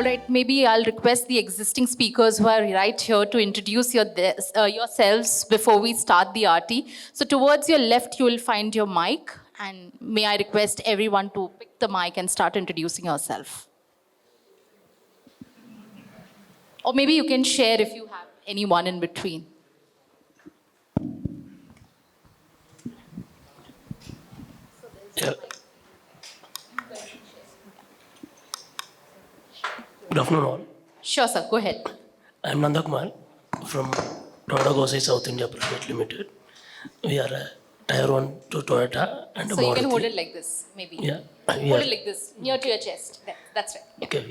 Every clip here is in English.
right, maybe I'll request the existing speakers who are right here to introduce yourselves before we start the RT. So towards your left, you will find your mic. And may I request everyone to pick the mic and start introducing yourself. Or maybe you can share if you have anyone in between. Yeah. Good afternoon all. Sure, sir. Go ahead. I am Nanda Kumar from Toyota Gosai South India Private Limited. We are a Tier 1 to Toyota and So Maruti. you can hold it like this, maybe. Yeah. Hold it like this, near to your chest. That's right. Okay,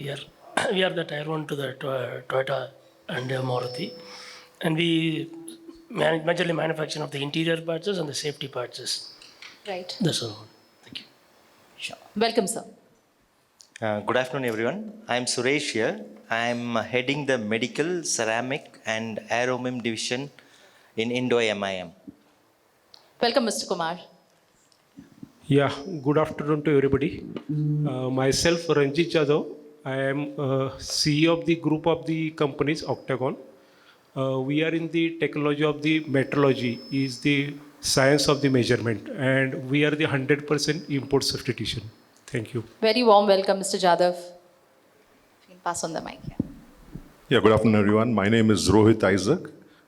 we are the Tier 1 to the Toyota and Maruti. And we majorly manufacture of the interior parts and the safety parts. Right. That's all. Thank you. Sure. Welcome, sir. Good afternoon, everyone. I'm Suresh here. I'm heading the Medical, Ceramic and Aeromim division in Indo-MIM. Welcome, Mr. Kumar. Yeah, good afternoon to everybody. Myself, Ranjit Jadhav. I am CEO of the group of the companies Octagon. We are in the technology of the metrology, is the science of the measurement, and we are the 100% import substitution. Thank you. Very warm welcome, Mr. Jadhav. You can pass on the mic. Yeah, good afternoon, everyone. My name is Rohit Isaac.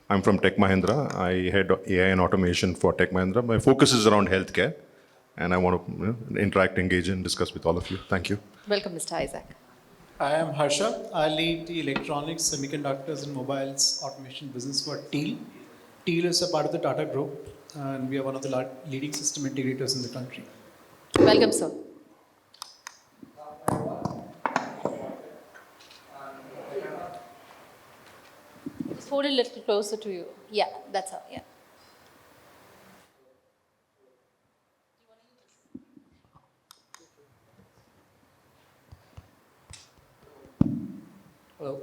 I'm from Tech Mahindra. I head AI and automation for Tech Mahindra. My focus is around healthcare, and I want to interact, engage, and discuss with all of you. Thank you. Welcome, Mr. Isaac. I am Harsha. I lead the electronics, semiconductors, and mobiles automation business for TEAL. TEAL is a part of the Tata Group, and we are one of the leading system integrators in the country. Welcome, sir. Just hold it a little closer to you. Yeah, that's how. Yeah. Hello.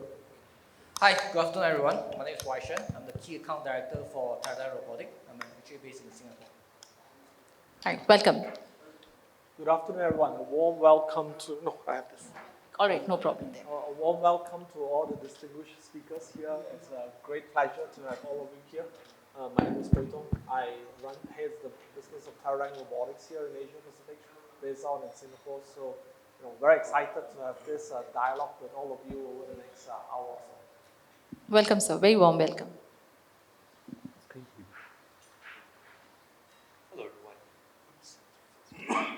Hi, good afternoon everyone. My name is Waishan. I'm the Key Account Director for Teradyne Robotics. I'm actually based in Singapore. Hi, welcome. Good afternoon, everyone. A warm welcome to, no, I have this. All right, no problem there. A warm welcome to all the distinguished speakers here. It's a great pleasure to have all of you here. My name is Pritong. I head the business of Teradyne Robotics here in Asia Pacific, based out in Singapore. So, very excited to have this dialogue with all of you over the next hour or so. Welcome, sir. Very warm welcome. Thank you. Hello, everyone.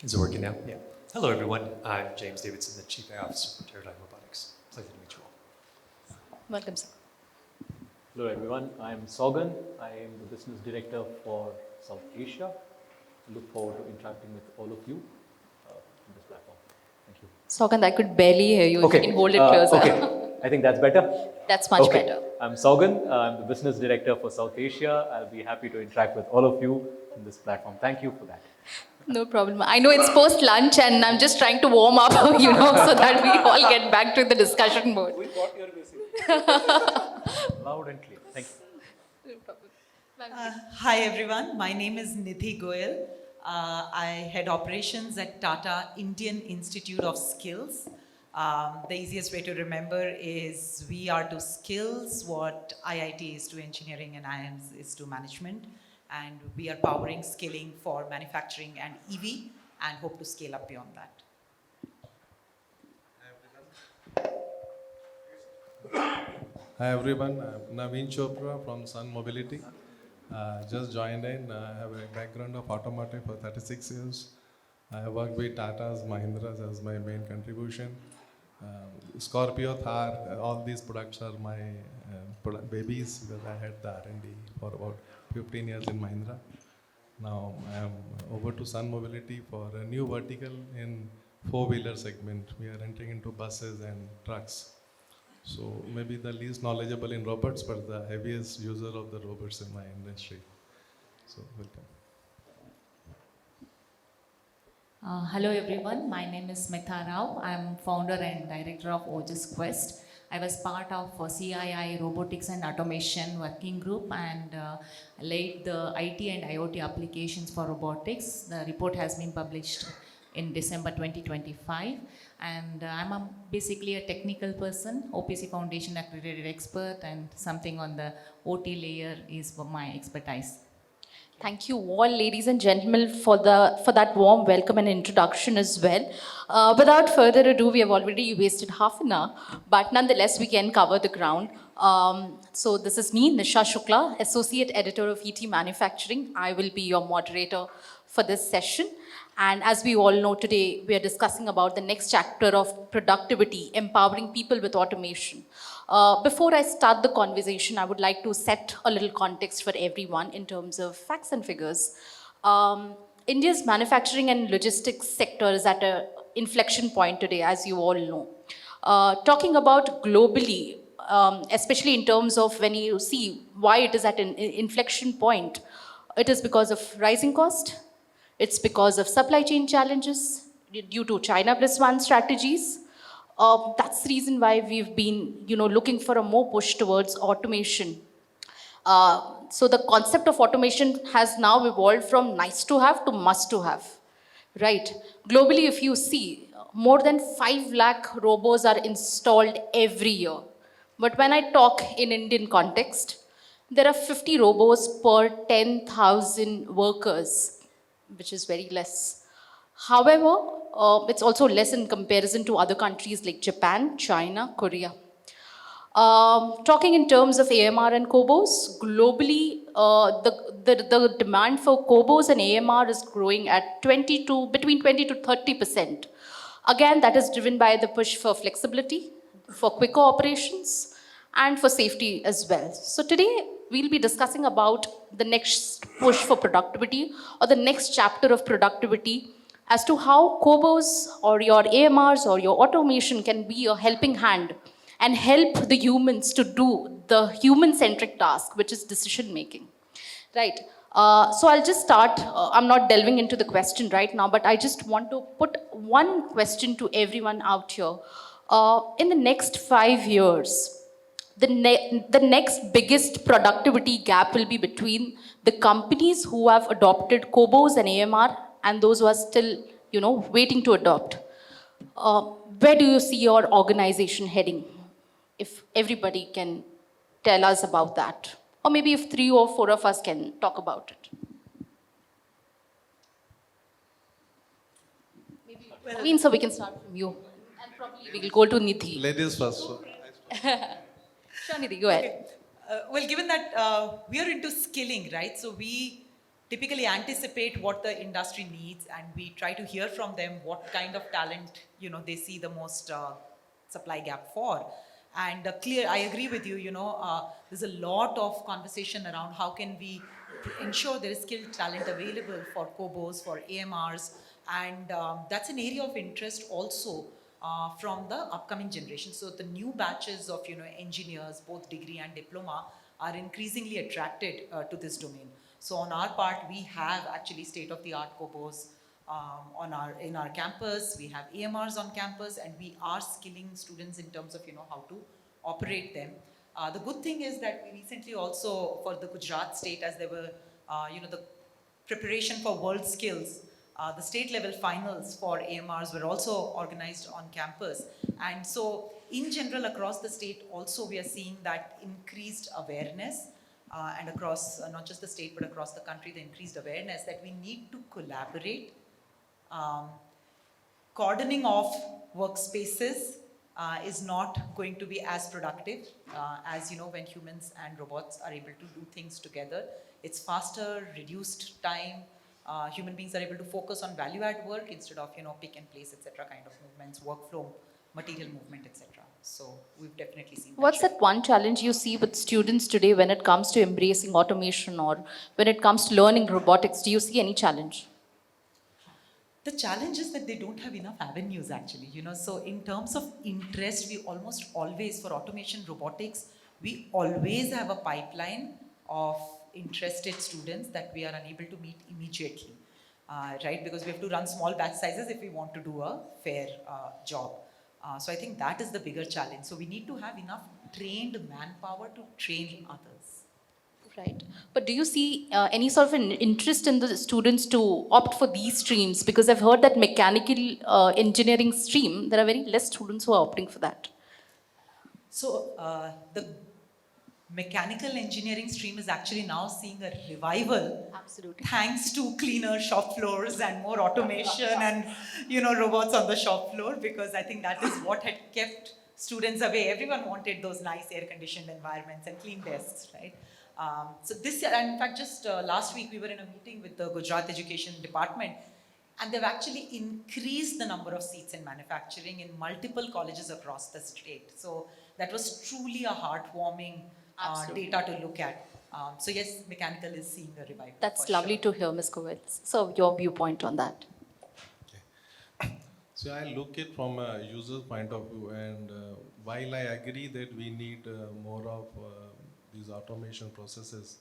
Is it working now? Yeah. Hello, everyone. I'm James Davidson, the Chief AI Officer for Teradyne Robotics. Pleasure to meet you all. Welcome, sir. Hello, everyone. I'm Sogan. I am the Business Director for South Asia. I look forward to interacting with all of you on this platform. Thank you. Sogan, I could barely hear you. Okay. If you can hold it closer. Okay. I think that's better. That's much better. I'm Sogan. I'm the Business Director for South Asia. I'll be happy to interact with all of you in this platform. Thank you for that. No problem. I know it's post-lunch and I'm just trying to warm up, so that we all get back to the discussion mode. We got your message. Loud and clear. Thank you. No problem. Hi everyone, my name is Nidhi Goyal. I head operations at Tata Indian Institute of Skills. The easiest way to remember is we are to skills what IIT is to engineering and IIMs is to management. And we are powering skilling for manufacturing and EV and hope to scale up beyond that. Hi everyone, I'm Naveen Chopra from Sun Mobility. Just joined in. I have a background of automotive for 36 years. I have worked with Tata's, Mahindra's as my main contribution. Scorpio, Thar, all these products are my babies because I had the R&D for about 15 years in Mahindra. Now I am over to Sun Mobility for a new vertical in four-wheeler segment. We are entering into buses and trucks. So maybe the least knowledgeable in robots, but the heaviest user of the robots in my industry. So welcome. Hello everyone, my name is Smitha Rao. I'm founder and director of Ojas Quest. I was part of CII Robotics and Automation Working Group and led the IT and IoT applications for robotics. The report has been published in December 2025. And basically a technical person, OPC Foundation accredited expert, and something on the OT layer is my expertise. Thank you all, ladies and gentlemen, for that warm welcome and introduction as well. Without further ado, we have already wasted half an hour, but nonetheless, we can cover the ground. So this is me, Nisha Shukla, Associate Editor of ET Manufacturing. I will be your moderator for this session. And as we all know today, we are discussing about the next chapter of productivity, empowering people with automation. Before I start the conversation, I would like to set a little context for everyone in terms of facts and figures. India's manufacturing and logistics sector is at an inflection point today, as you all know. Talking about globally, especially in terms of when you see why it is at an inflection point, it is because of rising cost, it's because of supply chain challenges due to China plus one strategies. That's the reason why we've been, looking for a more push towards automation. So the concept of automation has now evolved from nice to have to must to have, right? Globally, if you see, more than 5 lakh robots are installed every year. But when I talk in Indian context, there are 50 robots per 10,000 workers, which is very less. However, it's also less in comparison to other countries like Japan, China, Korea. Talking in terms of AMR and COBOs, globally, the demand for COBOs and AMR is growing at between 20 to 30%. Again, that is driven by the push for flexibility, for quicker operations, and for safety as well. So today, we'll be discussing about the next push for productivity or the next chapter of productivity as to how COBOs or your AMRs or your automation can be a helping hand and help the humans to do the human-centric task, which is decision-making, right? So I'll just start. I'm not delving into the question right now, but I just want to put one question to everyone out here. In the next 5 years, the next biggest productivity gap will be between the companies who have adopted COBOs and AMR and those who are still, waiting to adopt. Where do you see your organization heading? If everybody can tell us about that. Or maybe if 3 or 4 of us can talk about it. Maybe, so we can start from you. And probably we'll go to Nidhi. Ladies first. Sure, Nidhi, go ahead. Well, given that we are into skilling, right? So we typically anticipate what the industry needs and we try to hear from them what kind of talent, they see the most supply gap for. And I agree with you, there's a lot of conversation around how can we ensure there is skilled talent available for COBOs, for AMRs, and that's an area of interest also from the upcoming generation. So the new batches of, engineers, both degree and diploma, are increasingly attracted to this domain. So on our part, we have actually state-of-the-art COBOs in our campus. We have AMRs on campus, and we are skilling students in terms of how to operate them. The good thing is that we recently also, for the Gujarat state, as there were the preparation for world skills, the state level finals for AMRs were also organized on campus. And so in general across the state also we are seeing that increased awareness and across not just the state but across the country, the increased awareness that we need to collaborate. Cordoning off workspaces is not going to be as productive as when humans and robots are able to do things together. It's faster, reduced time. Human beings are able to focus on value-add work instead of pick and place, etc. kind of movements, workflow, material movement, etc. So we've definitely seen that. What's that one challenge you see with students today when it comes to embracing automation or when it comes to learning robotics? Do you see any challenge? The challenge is that they don't have enough avenues actually, so in terms of interest, we almost always, for automation robotics, we always have a pipeline of interested students that we are unable to meet immediately, right? Because we have to run small batch sizes if we want to do a fair job. So I think that is the bigger challenge. So we need to have enough trained manpower to train others. Right. But do you see any sort of an interest in the students to opt for these streams? Because I've heard that mechanical engineering stream, there are very less students who are opting for that. So the mechanical engineering stream is actually now seeing a revival. Absolutely. Thanks to cleaner shop floors and more automation and robots on the shop floor, because I think that is what had kept students away. Everyone wanted those nice air-conditioned environments and clean desks, right? So this year, and in fact, just last week we were in a meeting with the Gujarat Education Department, and they've actually increased the number of seats in manufacturing in multiple colleges across the state. So that was truly a heartwarming data to look at. So yes, mechanical is seeing a revival. That's lovely to hear, Ms. Goel. So your viewpoint on that. So I look it from a user's point of view, and while I agree that we need more of these automation processes,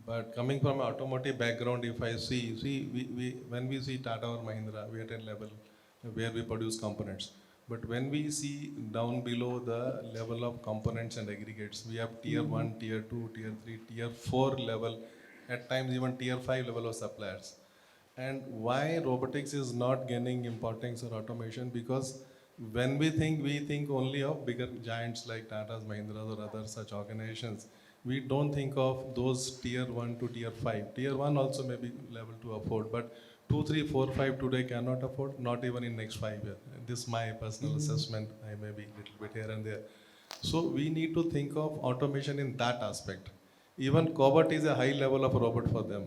but coming from an automotive background, if I when we see Tata or Mahindra, we are at a level where we produce components. But when we see down below the level of components and aggregates, we have tier 1, tier 2, tier 3, tier 4 level, at times even tier 5 level of suppliers. And why robotics is not gaining importance or automation? Because when we think only of bigger giants like Tata's, Mahindras or other such organizations. We don't think of those tier 1 to tier 5. Tier 1 also may be level to afford, but 2, 3, 4, 5 today cannot afford, not even in next 5 years. This is my personal assessment. I may be a little bit here and there. So we need to think of automation in that aspect. Even cobot is a high level of robot for them.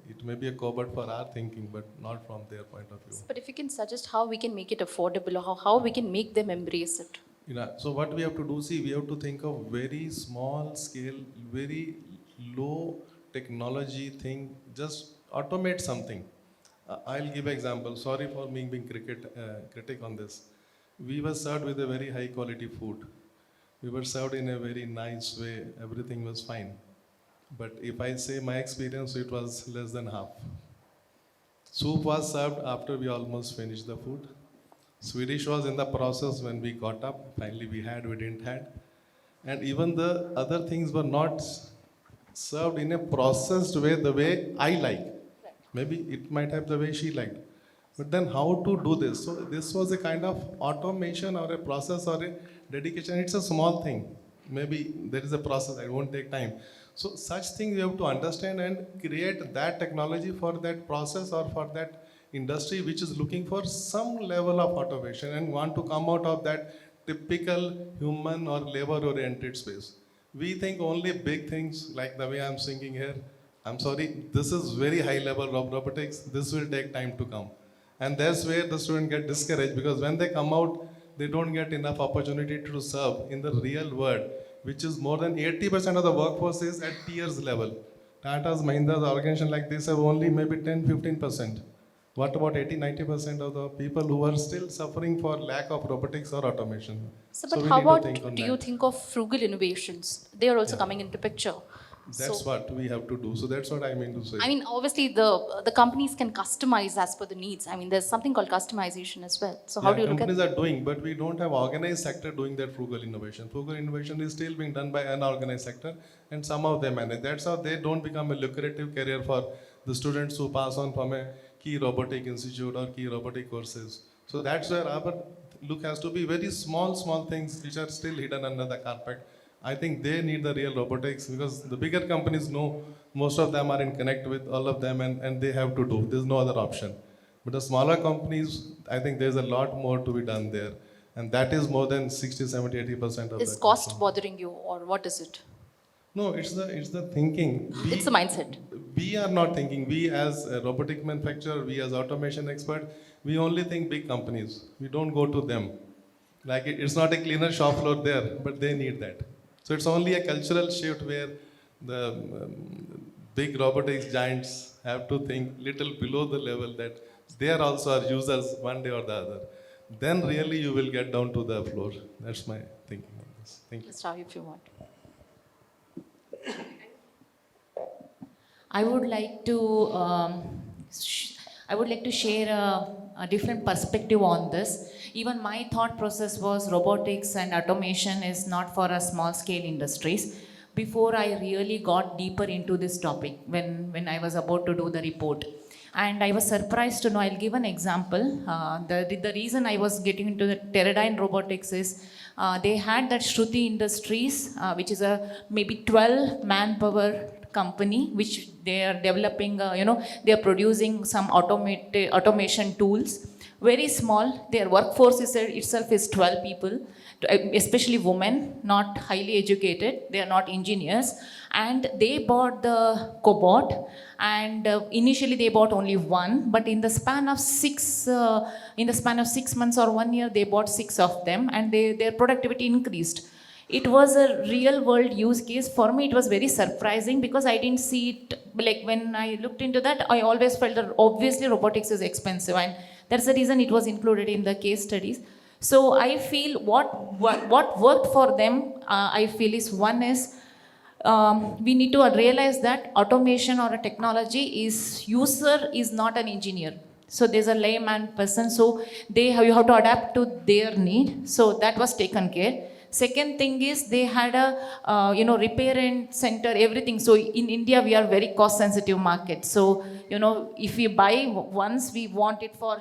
It may be a cobot for our thinking, but not from their point of view. But if you can suggest how we can make it affordable, or how we can make them embrace it. So what we have to do, we have to think of very small scale, very low technology thing, just automate something. I'll give an example. Sorry for me being critic on this. We were served with a very high quality food. We were served in a very nice way. Everything was fine. But if I say my experience, it was less than half. Soup was served after we almost finished the food. Swedish was in the process when we got up. Finally we didn't had. And even the other things were not served in a processed way, the way I like. Maybe it might have the way she liked. But then how to do this? So this was a kind of automation or a process or a dedication. It's a small thing. Maybe there is a process, it won't take time. So such things you have to understand and create that technology for that process or for that industry which is looking for some level of automation and want to come out of that typical human or labor-oriented space. We think only big things like the way I'm singing here. I'm sorry, this is very high level of robotics. This will take time to come. And that's where the students get discouraged because when they come out, they don't get enough opportunity to serve in the real world, which is more than 80% of the workforce is at tiers level. Tata's, Mahindras, organizations like this have only maybe 10-15%. What about 80-90% of the people who are still suffering for lack of robotics or automation? So, but how about, do you think of frugal innovations? They are also coming into picture. That's what we have to do. So that's what I mean to say. I mean, obviously the companies can customize as per the needs. I mean, there's something called customization as well. So how do you look at it? Companies are doing, but we don't have organized sector doing that frugal innovation. Frugal innovation is still being done by unorganized sector and somehow they manage. That's how they don't become a lucrative career for the students who pass on from a key robotic institute or key robotic courses. So that's where our look has to be very small things which are still hidden under the carpet. I think they need the real robotics because the bigger companies know most of them are in connect with all of them and they have to do. There's no other option. But the smaller companies, I think there's a lot more to be done there. And that is more than 60, 70, 80% of Is cost bothering you or what is it? No, it's the thinking. It's the mindset. We are not thinking. We as a robotic manufacturer, we as automation expert, we only think big companies. We don't go to them. Like it's not a cleaner shop floor there, but they need that. So it's only a cultural shift where the big robotics giants have to think little below the level that they are also our users one day or the other. Then really you will get down to the floor. That's my thinking on this. Thank you. Just how if you want. I would like to share a different perspective on this. Even my thought process was robotics and automation is not for a small scale industries, before I really got deeper into this topic when I was about to do the report. And I was surprised to know, I'll give an example. The reason I was getting into the Teradyne Robotics is they had that Shruti Industries, which is a maybe 12 manpower company, which they are developing, they are producing some automation tools. Very small, their workforce itself is 12 people, especially women, not highly educated, they are not engineers. And they bought the cobot, and initially they bought only one, but in the span of 6 months or 1 year, they bought 6 of them, and their productivity increased. It was a real world use case. For me, it was very surprising because I didn't see it. Like when I looked into that, I always felt that obviously robotics is expensive, and that's the reason it was included in the case studies. So I feel what worked for them, I feel is one is we need to realize that automation or a technology is user is not an engineer. So there's a layman person, so you have to adapt to their need. So that was taken care. Second thing is they had a repair and center, everything. So in India we are very cost sensitive market. So if we buy once, we want it for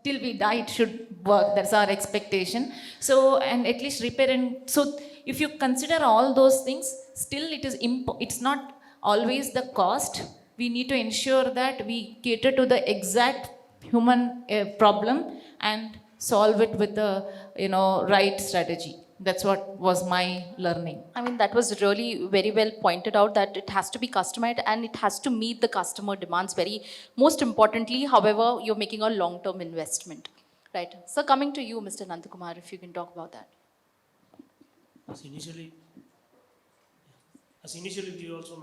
till we die it should work. That's our expectation. So and at least repair and so if you consider all those things, still it's not always the cost. We need to ensure that we cater to the exact human problem and solve it with the right strategy. That's what was my learning. I mean, that was really very well pointed out, that it has to be customized and it has to meet the customer demands most importantly. However, you're making a long-term investment, right? So coming to you, Mr. Nandakumar, if you can talk about that. As initially we also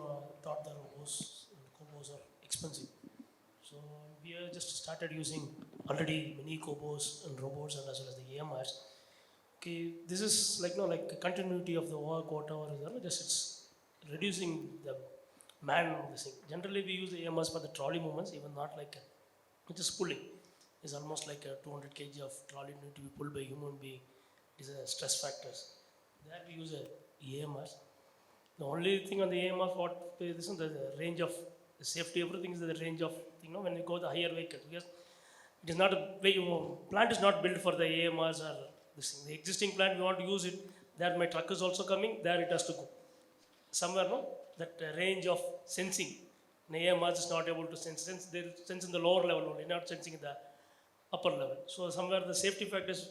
thought the robots and cobos are expensive. So we have just started using already many cobos and robots and as well as the AMRs. Okay, this is like a continuity of the work, whatever is there, just it's reducing the man of the thing. Generally we use the AMRs for the trolley movements, even not it is pulling. It's almost like a 200 kg of trolley need to be pulled by human being. It is a stress factors. There we use AMRs. The only thing on the AMR this is the range of the safety, everything is the range of when you go the higher vehicle, because it is not plant is not built for the AMRs or this thing. The existing plant we want to use it. There my truck is also coming. There it has to go. Somewhere that range of sensing. The AMRs is not able to sense. They sense in the lower level only, not sensing in the upper level. So somewhere the safety factors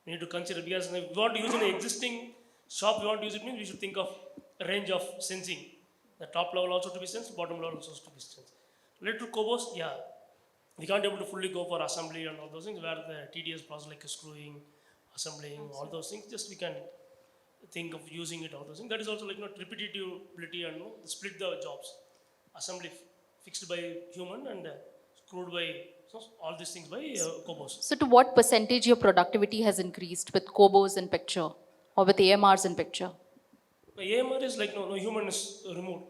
we need to consider, because if we want to use in the existing shop, we want to use it means we should think of a range of sensing. The top level also to be sensed, bottom level also to be sensed. Related to cobos, we can't able to fully go for assembly and all those things where the tedious process like screwing, assembling, all those things, just we can think of using it, all those things. That is also repetitivity and split the jobs. Assembly fixed by human and screwed by all these things by cobos. So to what percentage your productivity has increased with cobos in picture or with AMRs in picture? The AMR is no human is removed.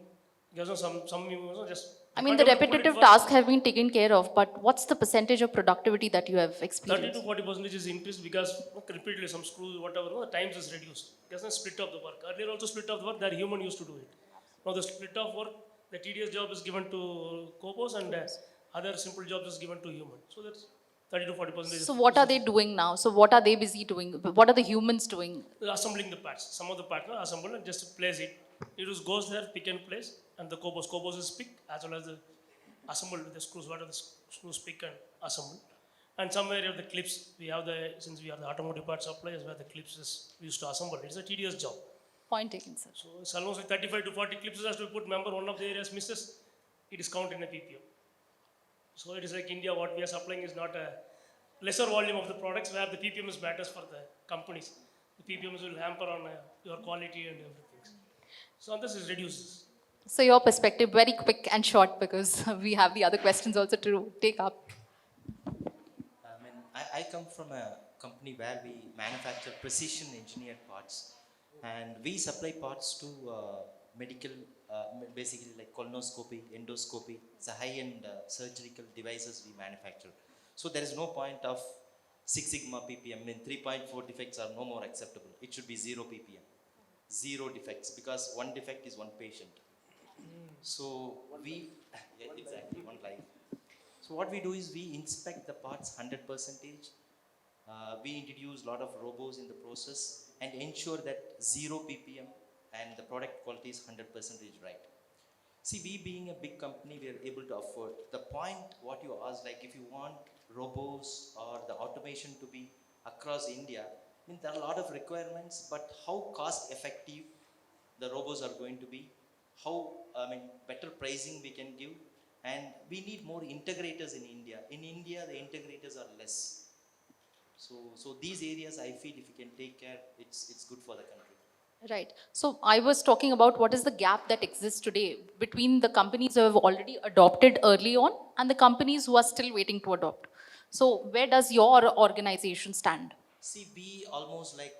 Because some just. I mean, the repetitive tasks have been taken care of, but what's the percentage of productivity that you have experienced? 30 to 40% is increased because repeatedly some screws, whatever, the times is reduced. There's no split of the work. Earlier also split of the work that human used to do it. Now the split of work, the tedious job is given to cobos and other simple jobs is given to human. So that's 30 to 40%. So what are they doing now? So what are they busy doing? What are the humans doing? Assembling the parts. Some of the parts are assembled and just place it. It just goes there, pick and place, and the cobos is picked as well as the assembled with the screws. What are the screws pick and assembled? And somewhere of the clips, since we are the automotive parts suppliers where the clips is used to assemble. It's a tedious job. Point taken, sir. So it's almost like 35 to 40 clips has to be put. Remember, one of the areas misses, it is counted in a PPM. So it is like India, what we are supplying is not a lesser volume of the products where the PPMs matters for the companies. The PPMs will hamper on your quality and everything. So this is reduces. So your perspective, very quick and short, because we have the other questions also to take up. I come from a company where we manufacture precision engineered parts, and we supply parts to medical, basically like colonoscopy, endoscopy. It's a high-end surgical devices we manufacture. So there is no point of 6 sigma ppm. I mean, 3.4 defects are no more acceptable. It should be 0 ppm. zero defects, because one defect is one patient. So we, yeah, exactly, one life. So what we do is we inspect the parts 100%. We introduce a lot of robots in the process and ensure that 0 ppm and the product quality is 100% right. See, we being a big company, we are able to afford. The point what you asked, like if you want robots or the automation to be across India, I mean, there are a lot of requirements, but how cost effective the robots are going to be, how, I mean, better pricing we can give, and we need more integrators in India. In India, the integrators are less. So these areas I feel if you can take care, it's good for the country. Right. So I was talking about what is the gap that exists today between the companies who have already adopted early on and the companies who are still waiting to adopt. So where does your organization stand? See, we almost like,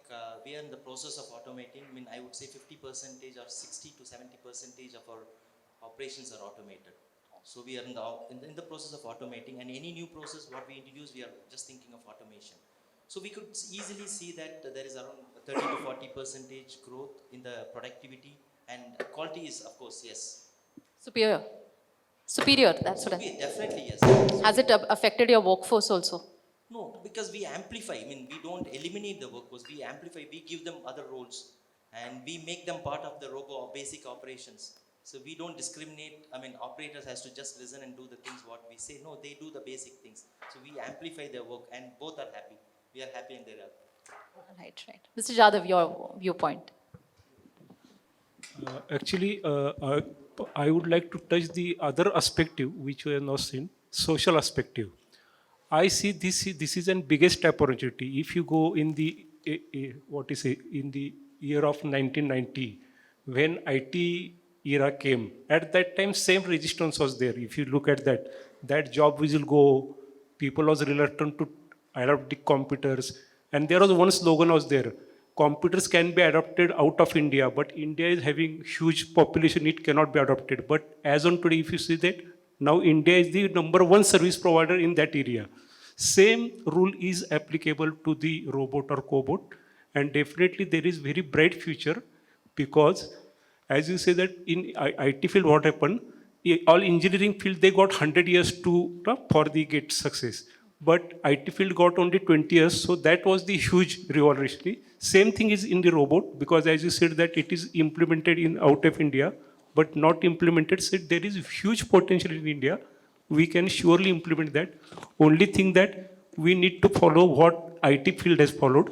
we are in the process of automating. I mean, I would say 50% or 60 to 70% of our operations are automated. So we are in the process of automating, and any new process what we introduce, we are just thinking of automation. So we could easily see that there is around 30 to 40% growth in the productivity, and quality is, of course, yes. Superior. Superior, that's what Superior, definitely yes. Has it affected your workforce also? No, because we amplify. I mean, we don't eliminate the workforce. We amplify. We give them other roles, and we make them part of the robo basic operations. So we don't discriminate. I mean, operators has to just listen and do the things what we say. No, they do the basic things. So we amplify their work, and both are happy. We are happy and they're happy. Right, right. Mr. Jadhav, your viewpoint. I would like to touch the other perspective which we have not seen, social perspective. I see this is an biggest opportunity. If you go in the in the year of 1990, when IT era came, at that time same resistance was there. If you look at that job will go. People was reluctant to adopt the computers, and there was one slogan was there: computers can be adopted out of India, but India is having huge population; it cannot be adopted. But as on today, if you see that, now India is the #1 service provider in that area. Same rule is applicable to the robot or cobot, and definitely there is very bright future, because as you say that in IT field what happened, all engineering field they got 100 years for the get success, but IT field got only 20 years, so that was the huge revolution. Same thing is in the robot, because as you said that it is implemented in out of India, but not implemented. So there is huge potential in India. We can surely implement that. Only thing that we need to follow what IT field has followed: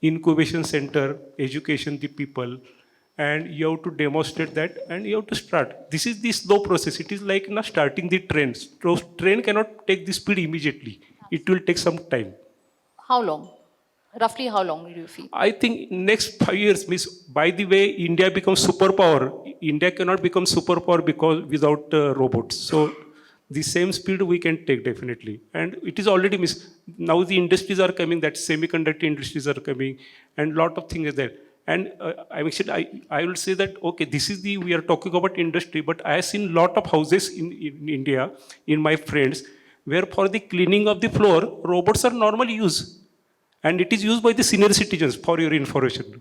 incubation center, education the people, and you have to demonstrate that, and you have to start. This is the slow process. It is like starting the train. So train cannot take the speed immediately. It will take some time. How long? Roughly how long do you feel? I think next 5 years, means by the way India becomes superpower, India cannot become superpower because without robots. So the same speed we can take definitely. And it is already now the industries are coming, that semiconductor industries are coming, and lot of things are there. And I will say that, okay, this is we are talking about industry, but I have seen lot of houses in India, in my friends, where for the cleaning of the floor, robots are normally used. And it is used by the senior citizens, for your information.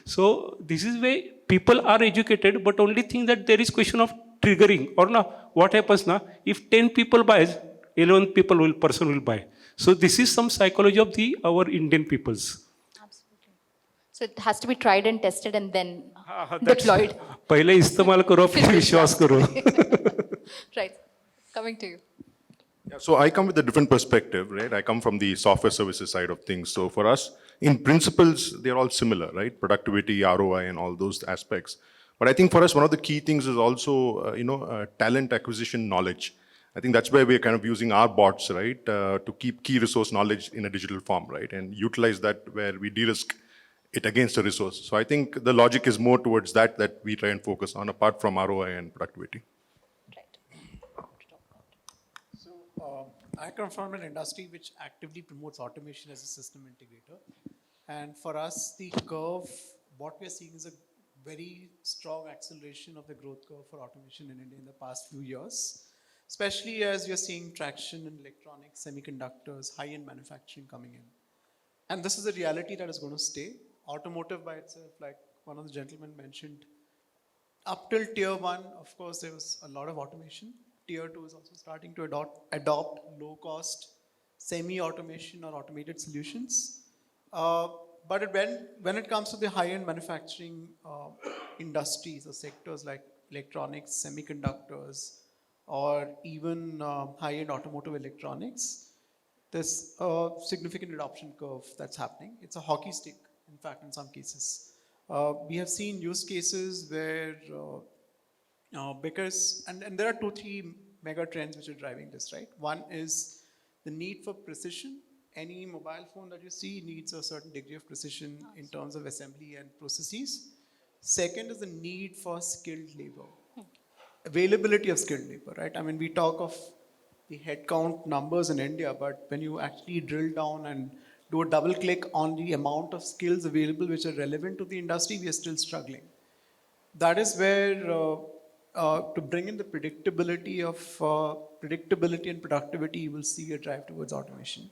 So this is why people are educated, but only thing that there is question of triggering, or what happens now, if 10 people buys, 11 person will buy. So this is some psychology of our Indian peoples. Absolutely. So it has to be tried and tested and then deployed. पहले इस्तेमाल करो, फिर विश्वास करो. Right. Coming to you. Yeah, so I come with a different perspective, right? I come from the software services side of things. So for us, in principles, they're all similar, right? Productivity, ROI, and all those aspects. But I think for us, one of the key things is also, talent acquisition knowledge. I think that's where we're kind of using our bots, right? To keep key resource knowledge in a digital form, right? And utilize that where we de-risk it against a resource. So I think the logic is more towards that we try and focus on, apart from ROI and productivity. I come from an industry which actively promotes automation as a system integrator. And for us, the curve, what we're seeing is a very strong acceleration of the growth curve for automation in India in the past few years, especially as you're seeing traction in electronics, semiconductors, high-end manufacturing coming in. And this is a reality that is going to stay. Automotive by itself, like one of the gentlemen mentioned, up till tier 1, of course, there was a lot of automation. Tier 2 is also starting to adopt low-cost semi-automation or automated solutions. But when it comes to the high-end manufacturing industries or sectors like electronics, semiconductors, or even high-end automotive electronics, there's a significant adoption curve that's happening. It's a hockey stick, in fact, in some cases. We have seen use cases where because, and there are 2-3 mega trends which are driving this, right? One is the need for precision. Any mobile phone that you see needs a certain degree of precision in terms of assembly and processes. Second is the need for skilled labor. Availability of skilled labor, right? I mean, we talk of the headcount numbers in India, but when you actually drill down and do a double click on the amount of skills available which are relevant to the industry, we are still struggling. That is where to bring in the predictability and productivity, you will see a drive towards automation.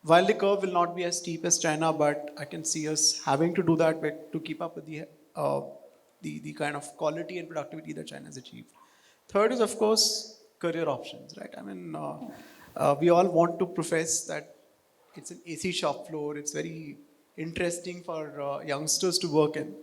While the curve will not be as steep as China, but I can see us having to do that to keep up with the kind of quality and productivity that China has achieved. Third is, of course, career options, right? I mean, we all want to profess that it's an AC shop floor. It's very interesting for youngsters to work in.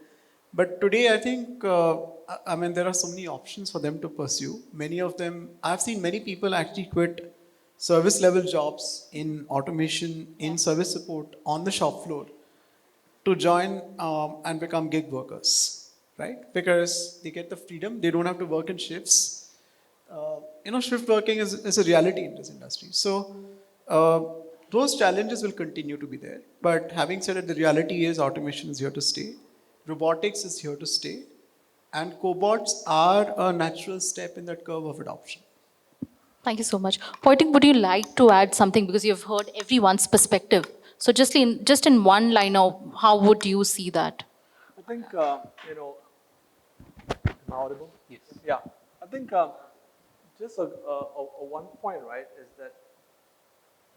But today, I think, I mean, there are so many options for them to pursue. Many of them, I've seen many people actually quit service level jobs in automation, in service support on the shop floor to join and become gig workers, right? Because they get the freedom, they don't have to work in shifts. Shift working is a reality in this industry. So those challenges will continue to be there. But having said it, the reality is automation is here to stay. Robotics is here to stay. And cobots are a natural step in that curve of adoption. Thank you so much. Poetic, would you like to add something? Because you've heard everyone's perspective. So just in one line, how would you see that? I think, am I audible? Yes. Yeah. I think just a one point, right, is that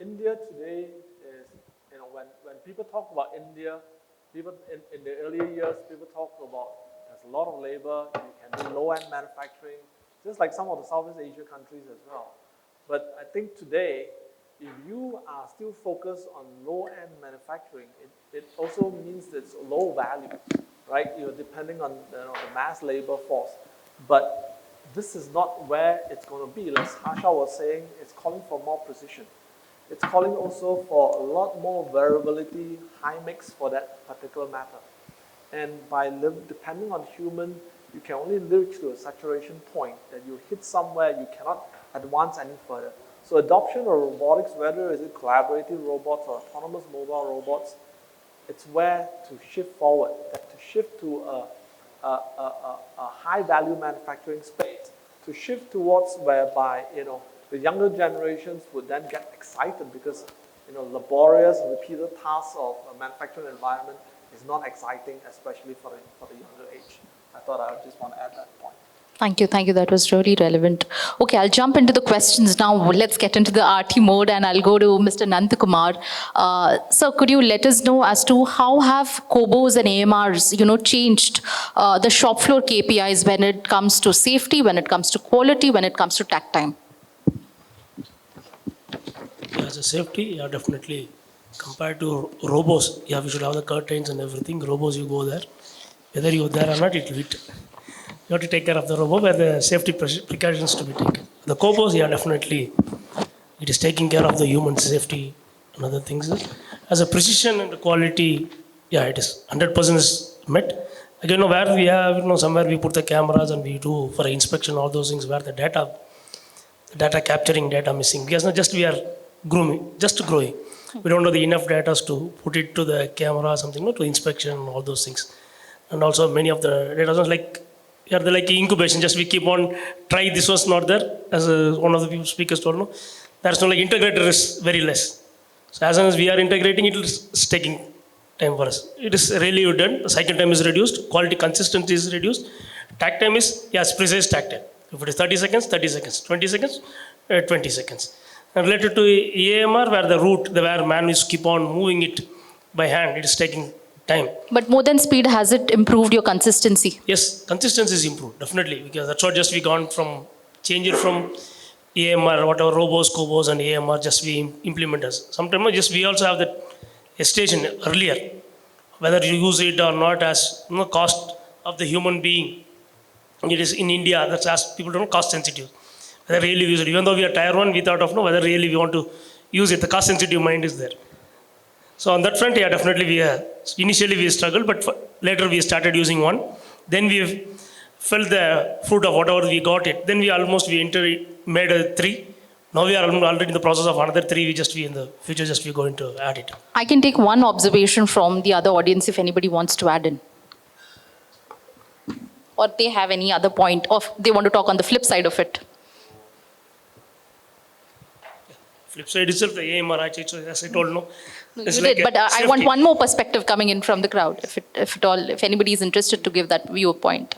India today is, when people talk about India, people in the earlier years, people talk about there's a lot of labor, you can do low-end manufacturing, just like some of the Southeast Asia countries as well. But I think today, if you are still focused on low-end manufacturing, it also means it's low value, right? You're depending on the mass labor force. But this is not where it's going to be. Like Harsha was saying, it's calling for more precision. It's calling also for a lot more variability, high mix for that particular matter. And by depending on human, you can only live to a saturation point that you hit somewhere you cannot advance any further. So adoption of robotics, whether is it collaborative robots or autonomous mobile robots, it's where to shift forward, to shift to a high value manufacturing space, to shift towards whereby the younger generations would then get excited because laborious repeated tasks of a manufacturing environment is not exciting, especially for the younger age. I thought I would just want to add that point. Thank you. That was really relevant. Okay, I'll jump into the questions now. Let's get into the RT mode and I'll go to Mr. Nandakumar. So could you let us know as to how have COBOs and AMRs, changed the shop floor KPIs when it comes to safety, when it comes to quality, when it comes to takt time? As a safety, definitely. Compared to robots, we should have the curtains and everything. Robots, you go there. Whether you're there or not, it will hit. You have to take care of the robot where the safety precautions to be taken. The COBOs, definitely, it is taking care of the human safety and other things. As a precision and quality, it is 100% is met. Again, where we have, somewhere we put the cameras and we do for inspection, all those things where the data capturing, data missing. Because not just we are growing. We don't know the enough data to put it to the camera, something, to inspection, all those things. And also many of the data like, they're like incubation, just we keep on try, this was not there, as one of the speakers told me. There's no integrator is very less. So as soon as we are integrating, it is taking time for us. It is really done, the cycle time is reduced, quality consistency is reduced. Takt time is, precise takt time. If it is 30 seconds, 30 seconds, 20 seconds, 20 seconds. And related to EAMR, where the route, where man is keep on moving it by hand, it is taking time. But more than speed, has it improved your consistency? Yes, consistency is improved, definitely, because that's what just we gone from, change it from AMR, whatever, robos, cobos and AMR, just we implement us. Sometimes just we also have that station earlier, whether you use it or not as cost of the human being. It is in India, that's as people don't know, cost sensitive. Whether really use it, even though we are tier 1, we thought of whether really we want to use it, the cost sensitive mind is there. So on that front, yeah, definitely initially we struggled, but later we started using one. Then we felt the fruit of whatever we got it. Then we made a 3. Now we are already in the process of another 3. We in the future we're going to add it. I can take one observation from the other audience if anybody wants to add in. Or they have any other point, or they want to talk on the flip side of it. Flip side itself, the AMR, as I told, no. No, It's you like did, but I safety. want one more perspective coming in from the crowd, if anybody is interested to give that viewpoint.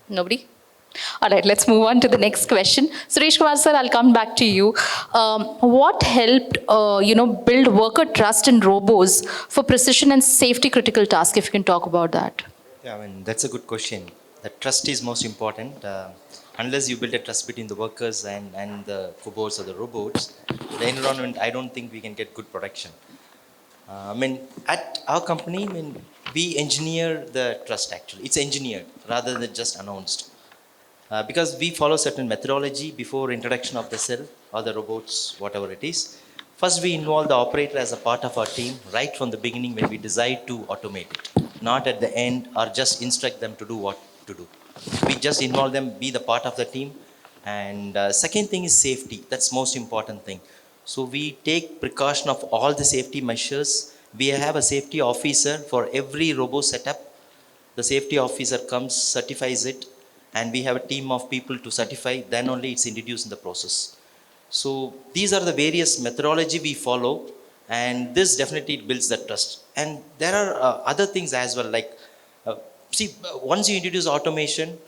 Nobody? All right, let's move on to the next question. Suresh Kumar sir, I'll come back to you. What helped, build worker trust in robos for precision and safety critical tasks, if you can talk about that? Yeah, that's a good question. The trust is most important. Unless you build a trust between the workers and the cobots or the robots, the environment, I don't think we can get good production. At our company, we engineer the trust actually. It's engineered rather than just announced. Because we follow certain methodology before introduction of the cell or the robots, whatever it is. First, we involve the operator as a part of our team right from the beginning when we decide to automate it. Not at the end or just instruct them to do what to do. We just involve them, be the part of the team. And second thing is safety. That's most important thing. So we take precaution of all the safety measures. We have a safety officer for every robo setup. The safety officer comes, certifies it, and we have a team of people to certify, then only it's introduced in the process. So these are the various methodology we follow, and this definitely builds the trust. And there are other things as well, like, once you introduce automation,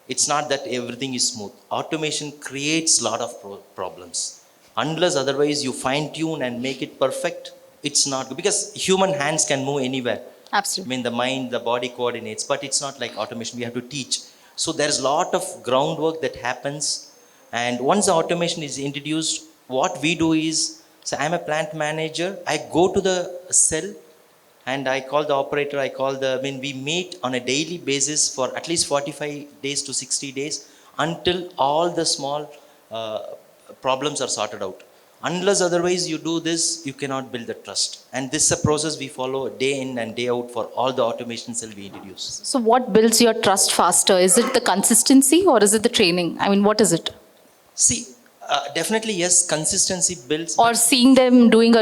it's not that everything is smooth. Automation creates a lot of problems. Unless otherwise you fine tune and make it perfect, it's not good. Because human hands can move anywhere. Absolutely. The mind, the body coordinates, but it's not like automation. We have to teach. So there's a lot of groundwork that happens. And once the automation is introduced, what we do is, so I'm a plant manager. I go to the cell and I call the operator, we meet on a daily basis for at least 45 days to 60 days until all the small problems are sorted out. Unless otherwise you do this, you cannot build the trust. And this is a process we follow day in and day out for all the automation cell we introduce. So what builds your trust faster? Is it the consistency or is it the training? What is it? See, definitely yes, consistency builds. Or seeing them doing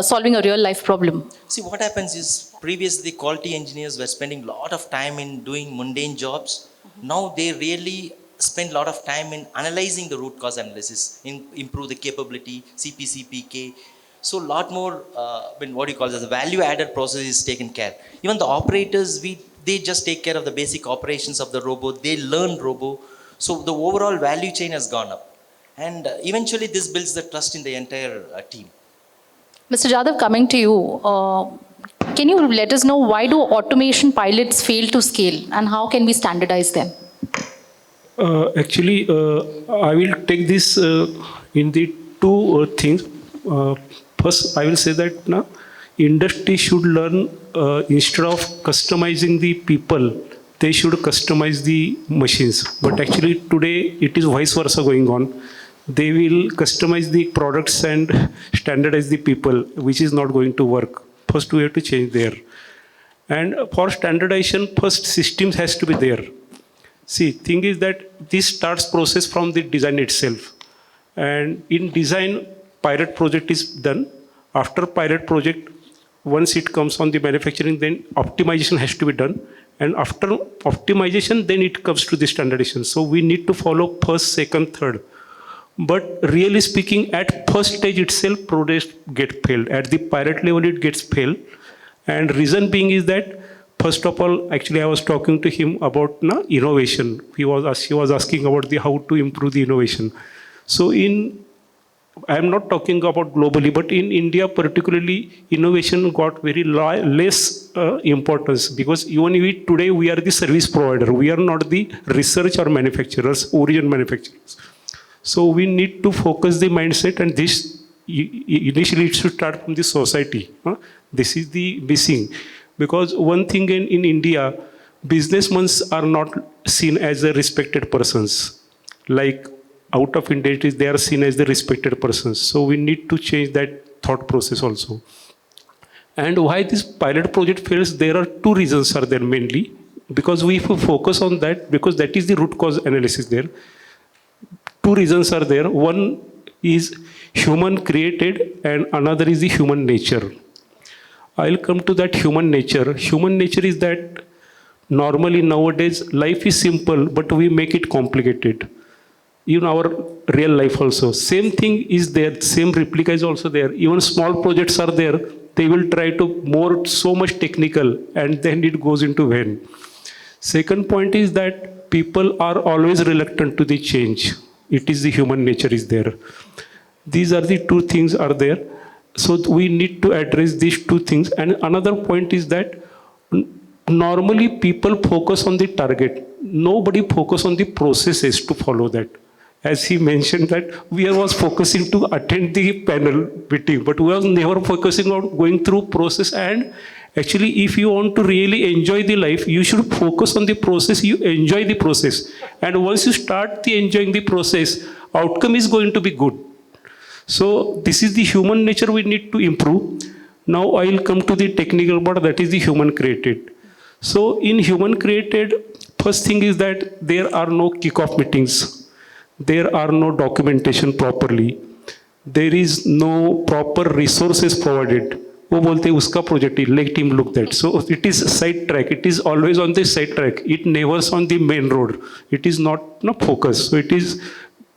solving a real life problem? See, what happens is previously quality engineers were spending a lot of time in doing mundane jobs. Now they really spend a lot of time in analyzing the root cause analysis, improve the capability, CPC, PK. So a lot more, the value added process is taken care. Even the operators, they just take care of the basic operations of the robot. They learn robo. So the overall value chain has gone up. And eventually this builds the trust in the entire team. Mr. Jadhav, coming to you, can you let us know why do automation pilots fail to scale and how can we standardize them? Actually, I will take this in the two things. First, I will say that industry should learn instead of customizing the people, they should customize the machines. But actually today it is vice versa going on. They will customize the products and standardize the people, which is not going to work. First we have to change there. And for standardization, first systems has to be there. See, thing is that this starts process from the design itself. And in design, pilot project is done. After pilot project, once it comes on the manufacturing, then optimization has to be done. And after optimization, then it comes to the standardization. So we need to follow first, second, third. But really speaking, at first stage itself, projects get failed. At the pilot level, it gets failed. And reason being is that, first of all, actually I was talking to him about innovation. He was asking about how to improve the innovation. So I am not talking about globally, but in India particularly, innovation got very less importance, because even today we are the service provider. We are not the research or manufacturers, origin manufacturers. So we need to focus the mindset, and this initially it should start from the society. This is the missing, because one thing in India, businessmen are not seen as a respected persons. Like out of India, they are seen as the respected persons. So we need to change that thought process also. And why this pilot project fails, there are two reasons are there mainly. Because we focus on that, because that is the root cause analysis there. Two reasons are there. One is human created and another is the human nature. I'll come to that human nature. Human nature is that normally nowadays life is simple, but we make it complicated. In our real life also, same thing is there, same replica is also there. Even small projects are there, they will try to more so much technical, and then it goes into vain. Second point is that people are always reluctant to the change. It is the human nature is there. These are the two things are there. So we need to address these two things. And another point is that normally people focus on the target. Nobody focus on the processes to follow that. As he mentioned that we was focusing to attend the panel meeting, but we was never focusing on going through process. And actually, if you want to really enjoy the life, you should focus on the process, you enjoy the process. And once you start the enjoying the process, outcome is going to be good. So this is the human nature we need to improve. Now I will come to the technical part, that is the human created. So in human created, first thing is that there are no kickoff meetings. There are no documentation properly. There is no proper resources provided. वो बोलते हैं उसका project let him look that. So it is side track. It is always on the side track. It never on the main road. It is not focus. So it is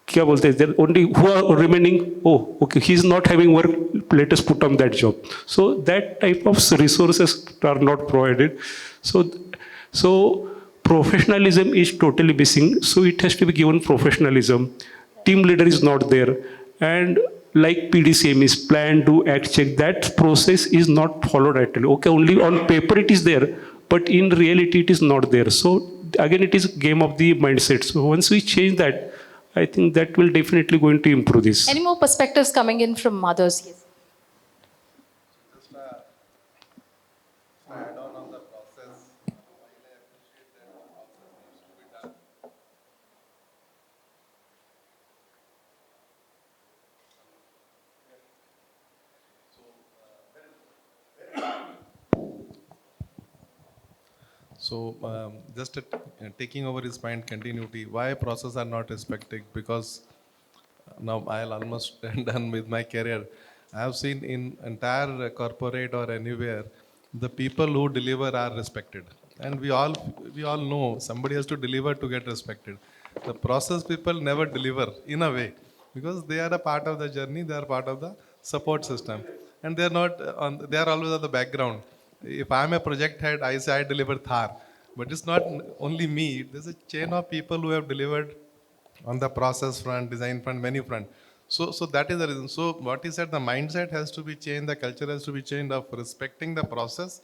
क्या बोलते हैं, there only who are remaining. Oh, okay, he is not having work. Let us put on that job. So that type of resources are not provided. So professionalism is totally missing. So it has to be given professionalism. Team leader is not there. And like PDCM is plan, do, act, check, that process is not followed at all. Okay, only on paper it is there, but in reality it is not there. So again, it is game of the mindset. So once we change that, I think that will definitely going to improve this. Any more perspectives coming in from others? Yes. So just taking over his point, continuity, why process are not respected? Because now I'll almost done with my career. I have seen in entire corporate or anywhere, the people who deliver are respected. And we all know somebody has to deliver to get respected. The process people never deliver in a way, because they are a part of the journey, they are part of the support system. And they are not they are always at the background. If I'm a project head, I say I deliver Thar. But it's not only me. There's a chain of people who have delivered on the process front, design front, many front. So that is the reason. So what he said, the mindset has to be changed, the culture has to be changed of respecting the process.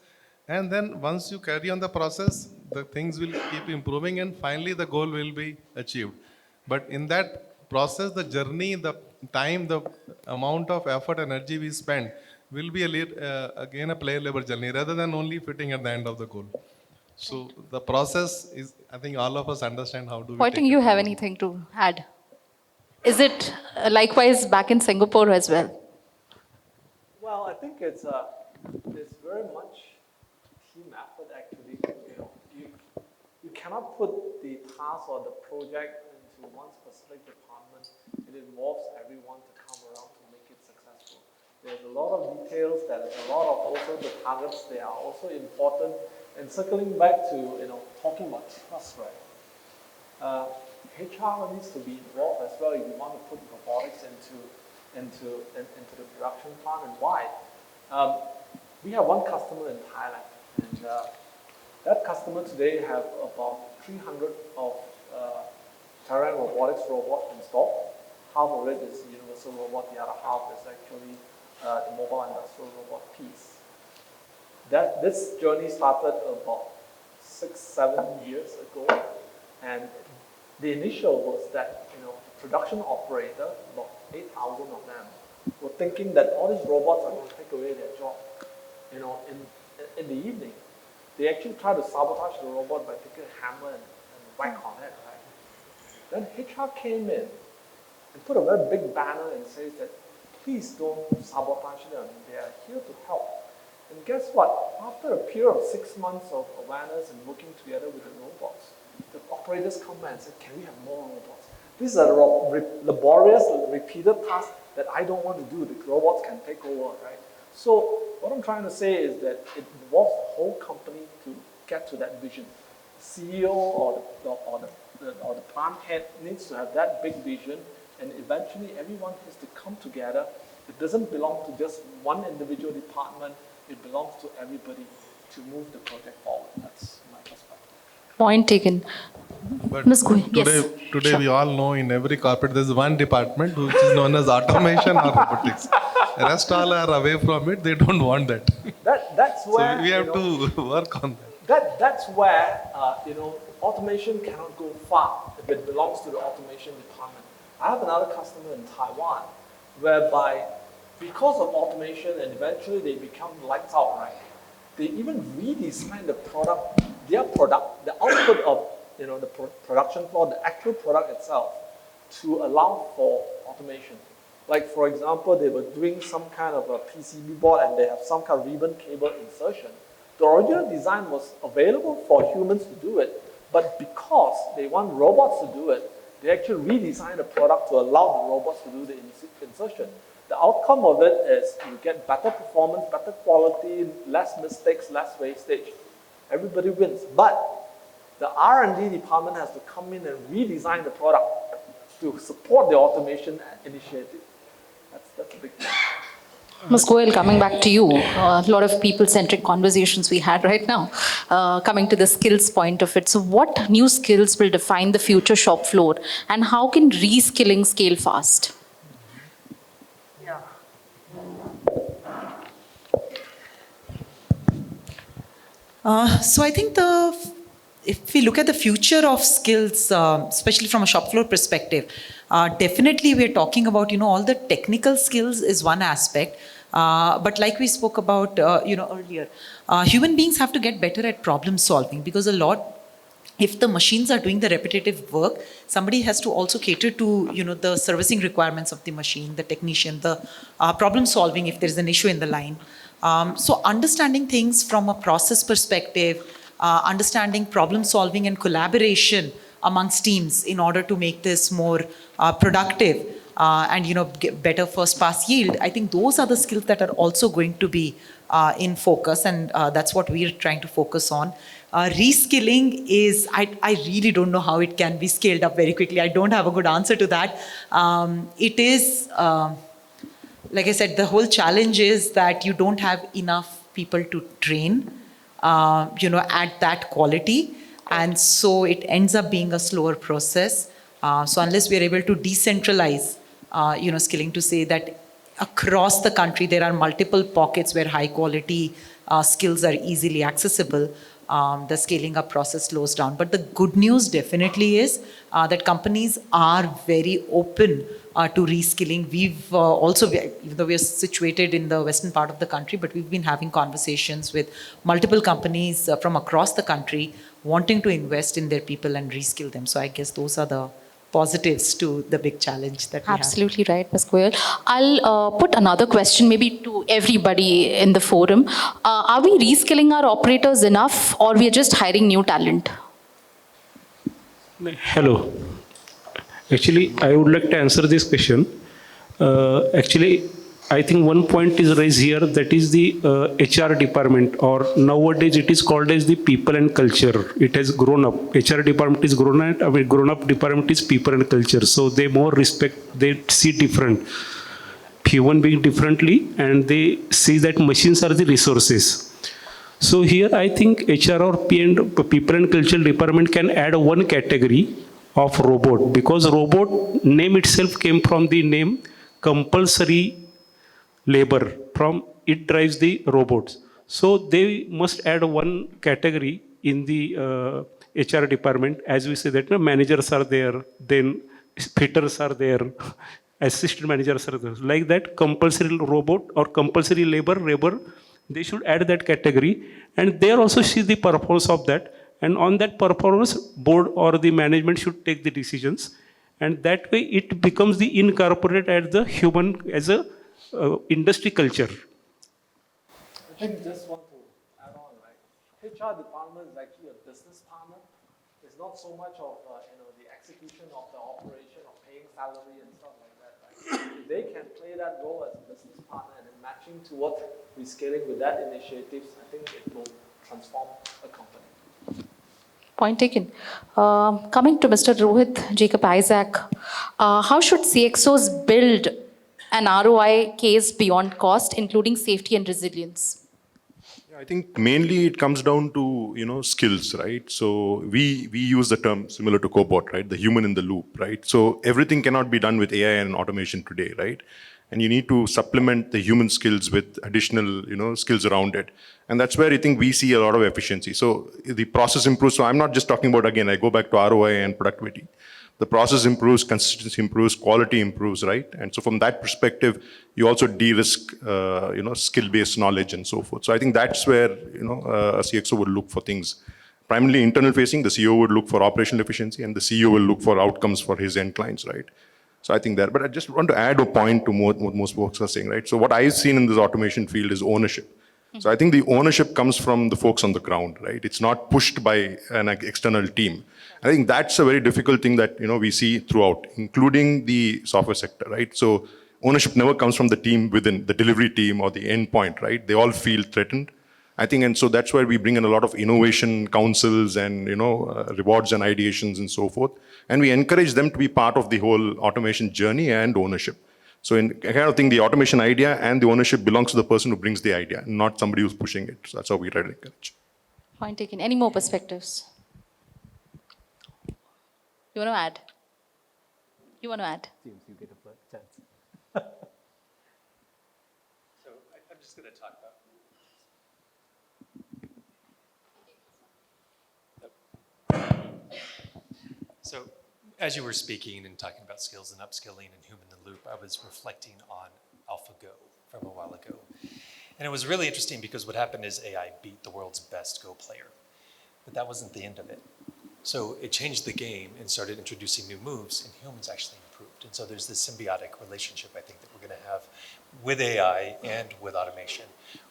And then once you carry on the process, the things will keep improving and finally the goal will be achieved. But in that process, the journey, the time, the amount of effort, energy we spend will be again a player labor journey rather than only fitting at the end of the goal. So the process is, I think all of us understand how do we Pointing, you have anything to add? Is it likewise back in Singapore as well? Well, I think it's very much team effort actually. You cannot put the task or the project into one specific department. It involves everyone to come around to make it successful. There's a lot of details, there's a lot of also the targets, they are also important. And circling back to talking about trust, right? HR needs to be involved as well if you want to put robotics into the production plant. And why? We have one customer in Thailand, and that customer today have about 300 of Teradyne Robotics robot installed. Half of it is universal robot, the other half is actually the mobile industrial robot piece. This journey started about 6-7 years ago, and the initial was that production operator, about 8,000 of them, were thinking that all these robots are going to take away their job. In the evening, they actually try to sabotage the robot by taking a hammer and whack on it, right? Then HR came in and put a very big banner and says that please don't sabotage them. They are here to help. And guess what? After a period of 6 months of awareness and working together with the robots, the operators come back and say, can we have more robots? This is a laborious, repeated task that I don't want to do. The robots can take over, right? So what I'm trying to say is that it involves the whole company to get to that vision. The CEO or the plant head needs to have that big vision, and eventually everyone has to come together. It doesn't belong to just one individual department. It belongs to everybody to move the project forward. That's my perspective. Point taken. But Ms. Goyal, today, yes. today Sure. we all know in every corporate there's one department which is known as automation or robotics. The rest all are away from it. They don't want that. That's where So we have to work on that. That's where automation cannot go far if it belongs to the automation department. I have another customer in Taiwan, whereby because of automation and eventually they become lights out, right? They even redesign the product, the output of the production floor, the actual product itself, to allow for automation. Like for example, they were doing some kind of a PCB board and they have some kind of ribbon cable insertion. The original design was available for humans to do it, but because they want robots to do it, they actually redesigned the product to allow the robots to do the insertion. The outcome of it is you get better performance, better quality, less mistakes, less wastage. Everybody wins. But the R&D department has to come in and redesign the product to support the automation initiative. That's a big thing. Ms. Goyal, coming back to you, a lot of people-centric conversations we had right now, coming to the skills point of it. So what new skills will define the future shop floor, and how can reskilling scale fast? So I think if we look at the future of skills, especially from a shop floor perspective, definitely we're talking about, all the technical skills is one aspect. But like we spoke about, earlier, human beings have to get better at problem solving, because if the machines are doing the repetitive work, somebody has to also cater to, the servicing requirements of the machine, the technician, the problem solving if there's an issue in the line. So understanding things from a process perspective, understanding problem solving and collaboration amongst teams in order to make this more productive and get better first pass yield. I think those are the skills that are also going to be in focus, and that's what we're trying to focus on. Reskilling is, I really don't know how it can be scaled up very quickly. I don't have a good answer to that. It is, like I said, the whole challenge is that you don't have enough people to train, at that quality. And so it ends up being a slower process. So unless we are able to decentralize, skilling, to say that across the country there are multiple pockets where high quality skills are easily accessible, the scaling up process slows down. But the good news definitely is that companies are very open to reskilling. We've also, even though we are situated in the western part of the country, but we've been having conversations with multiple companies from across the country wanting to invest in their people and reskill them. So I guess those are the positives to the big challenge that we have. Absolutely right, Ms. Goyal. I'll put another question maybe to everybody in the forum. Are we reskilling our operators enough, or we are just hiring new talent? Hello. Actually, I would like to answer this question. Actually, I think one point is raised here, that is the HR department, or nowadays it is called as the people and culture. It has grown up. HR department is grown up department is people and culture. So they more respect, they see different human being differently, and they see that machines are the resources. So here I think HR or people and culture department can add one category of robot, because robot name itself came from the name compulsory labor, from it drives the robots. So they must add one category in the HR department, as we say that managers are there, then fitters are there, assistant managers are there. Like that, compulsory robot or compulsory labor, they should add that category, and there also see the purpose of that. And on that purpose, board or the management should take the decisions, and that way it becomes the incorporated as the human as a industry culture. I think just want to add on, right? HR department is actually a business partner. It's not so much of the execution of the operation of paying salary and stuff like that, right? If they can play that role as a business partner and then matching towards rescaling with that initiatives, I think it will transform a company. Point taken. Coming to Mr. Rohit Jacob Isaac, how should CXOs build an ROI case beyond cost, including safety and resilience? I think mainly it comes down to skills, right? So we use the term similar to cobot, right? The human in the loop, right? So everything cannot be done with AI and automation today, right? And you need to supplement the human skills with additional skills around it, and that's where I think we see a lot of efficiency. So the process improves. So I'm not just talking about, again, I go back to ROI and productivity. The process improves, consistency improves, quality improves, right? And so from that perspective, you also de-risk, skill-based knowledge and so forth. So I think that's where, a CXO would look for things. Primarily internal facing, the CEO would look for operational efficiency, and the CEO will look for outcomes for his end clients, right? So I think that, but I just want to add a point to what most folks are saying, right? So what I've seen in this automation field is ownership. So I think the ownership comes from the folks on the ground, right? It's not pushed by an external team. I think that's a very difficult thing that we see throughout, including the software sector, right? So ownership never comes from the team within the delivery team or the endpoint, right? They all feel threatened, I think, and so that's why we bring in a lot of innovation councils and rewards and ideations and so forth, and we encourage them to be part of the whole automation journey and ownership. So I kind of think the automation idea and the ownership belongs to the person who brings the idea, not somebody who's pushing it. So that's how we try to encourage. Point taken. Any more perspectives? You want to add? You want to add? James, you get a chance. So I'm just going to talk about. So as you were speaking and talking about skills and upskilling and human in the loop, I was reflecting on AlphaGo from a while ago. And it was really interesting because what happened is AI beat the world's best Go player. But that wasn't the end of it. So it changed the game and started introducing new moves, and humans actually improved. And so there's this symbiotic relationship, I think, that we're going to have with AI and with automation,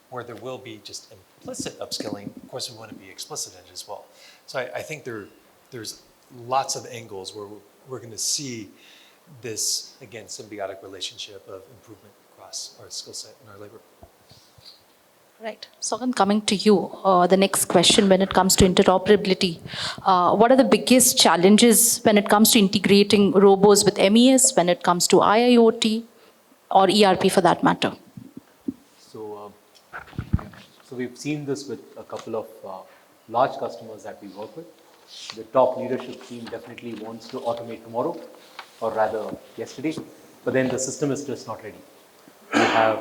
where there will be just implicit upskilling. Of course, we want to be explicit in it as well. So I think there's lots of angles where we're going to see this, again, symbiotic relationship of improvement across our skill set and our labor. Right. So I'm coming to you. The next question when it comes to interoperability. What are the biggest challenges when it comes to integrating robots with MES, when it comes to IIoT or ERP for that matter? So we've seen this with a couple of large customers that we work with. The top leadership team definitely wants to automate tomorrow, or rather yesterday, but then the system is just not ready. We have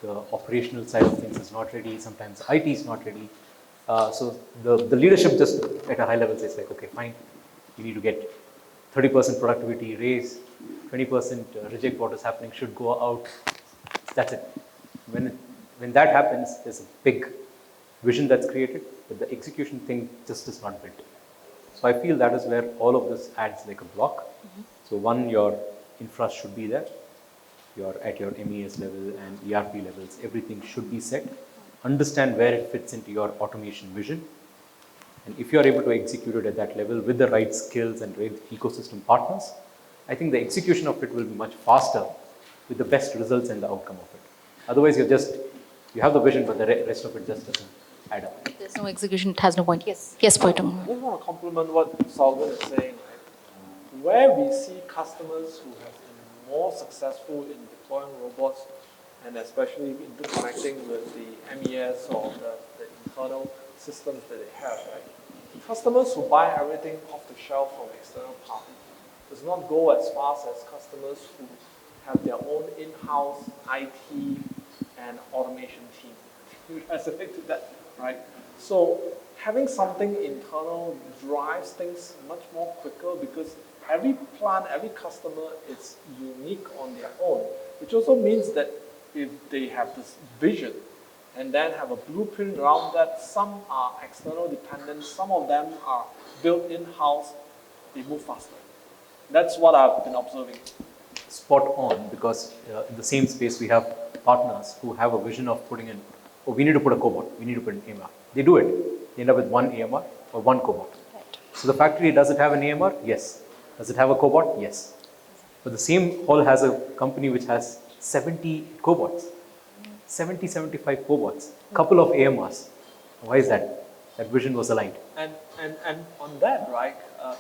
the operational side of things is not ready, sometimes IT is not ready. So the leadership just at a high level says like, okay, fine, you need to get 30% productivity raise, 20% reject what is happening should go out. That's it. When that happens, there's a big vision that's created, but the execution thing just is not built. So I feel that is where all of this adds like a block. So one, your infra should be there. At your MES level and ERP levels, everything should be set. Understand where it fits into your automation vision. And if you are able to execute it at that level with the right skills and right ecosystem partners, I think the execution of it will be much faster with the best results and the outcome of it. Otherwise, you have the vision, but the rest of it just doesn't add up. If there's no execution, it has no point. Yes. Yes, Poitum. I just want to compliment what Salvan is saying. Right? Where we see customers who have been more successful in deploying robots and especially interconnecting with the MES or the internal systems that they have, right? Customers who buy everything off the shelf from external parties does not go as fast as customers who have their own in-house IT and automation team. resonate to that, right? So having something internal drives things much more quicker because every plant, every customer is unique on their own, which also means that if they have this vision and then have a blueprint around that, some are external dependent, some of them are built in-house, they move faster. That's what I've been observing. Spot on, because in the same space we have partners who have a vision of putting in, oh, we need to put a cobot, we need to put an AMR. They do it. They end up with one AMR or one cobot. Right. So the factory, does it have an AMR? Yes. Does it have a cobot? Yes. But the same hall has a company which has 70 cobots, 70, 75 cobots, couple of AMRs. Why is that? That vision was aligned. And on that, right,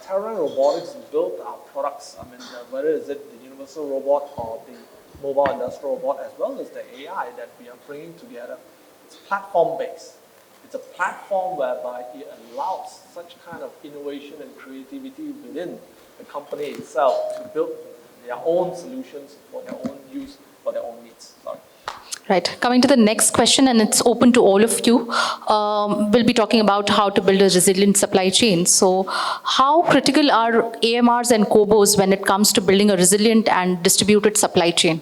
Teradyne Robotics built our products. I mean, whether is it the universal robot or the mobile industrial robot, as well as the AI that we are bringing together, it's platform-based. It's a platform whereby it allows such kind of innovation and creativity within the company itself to build their own solutions for their own use, for their own needs. Sorry. Right. Coming to the next question, and it's open to all of you. We'll be talking about how to build a resilient supply chain. So how critical are AMRs and COBOs when it comes to building a resilient and distributed supply chain?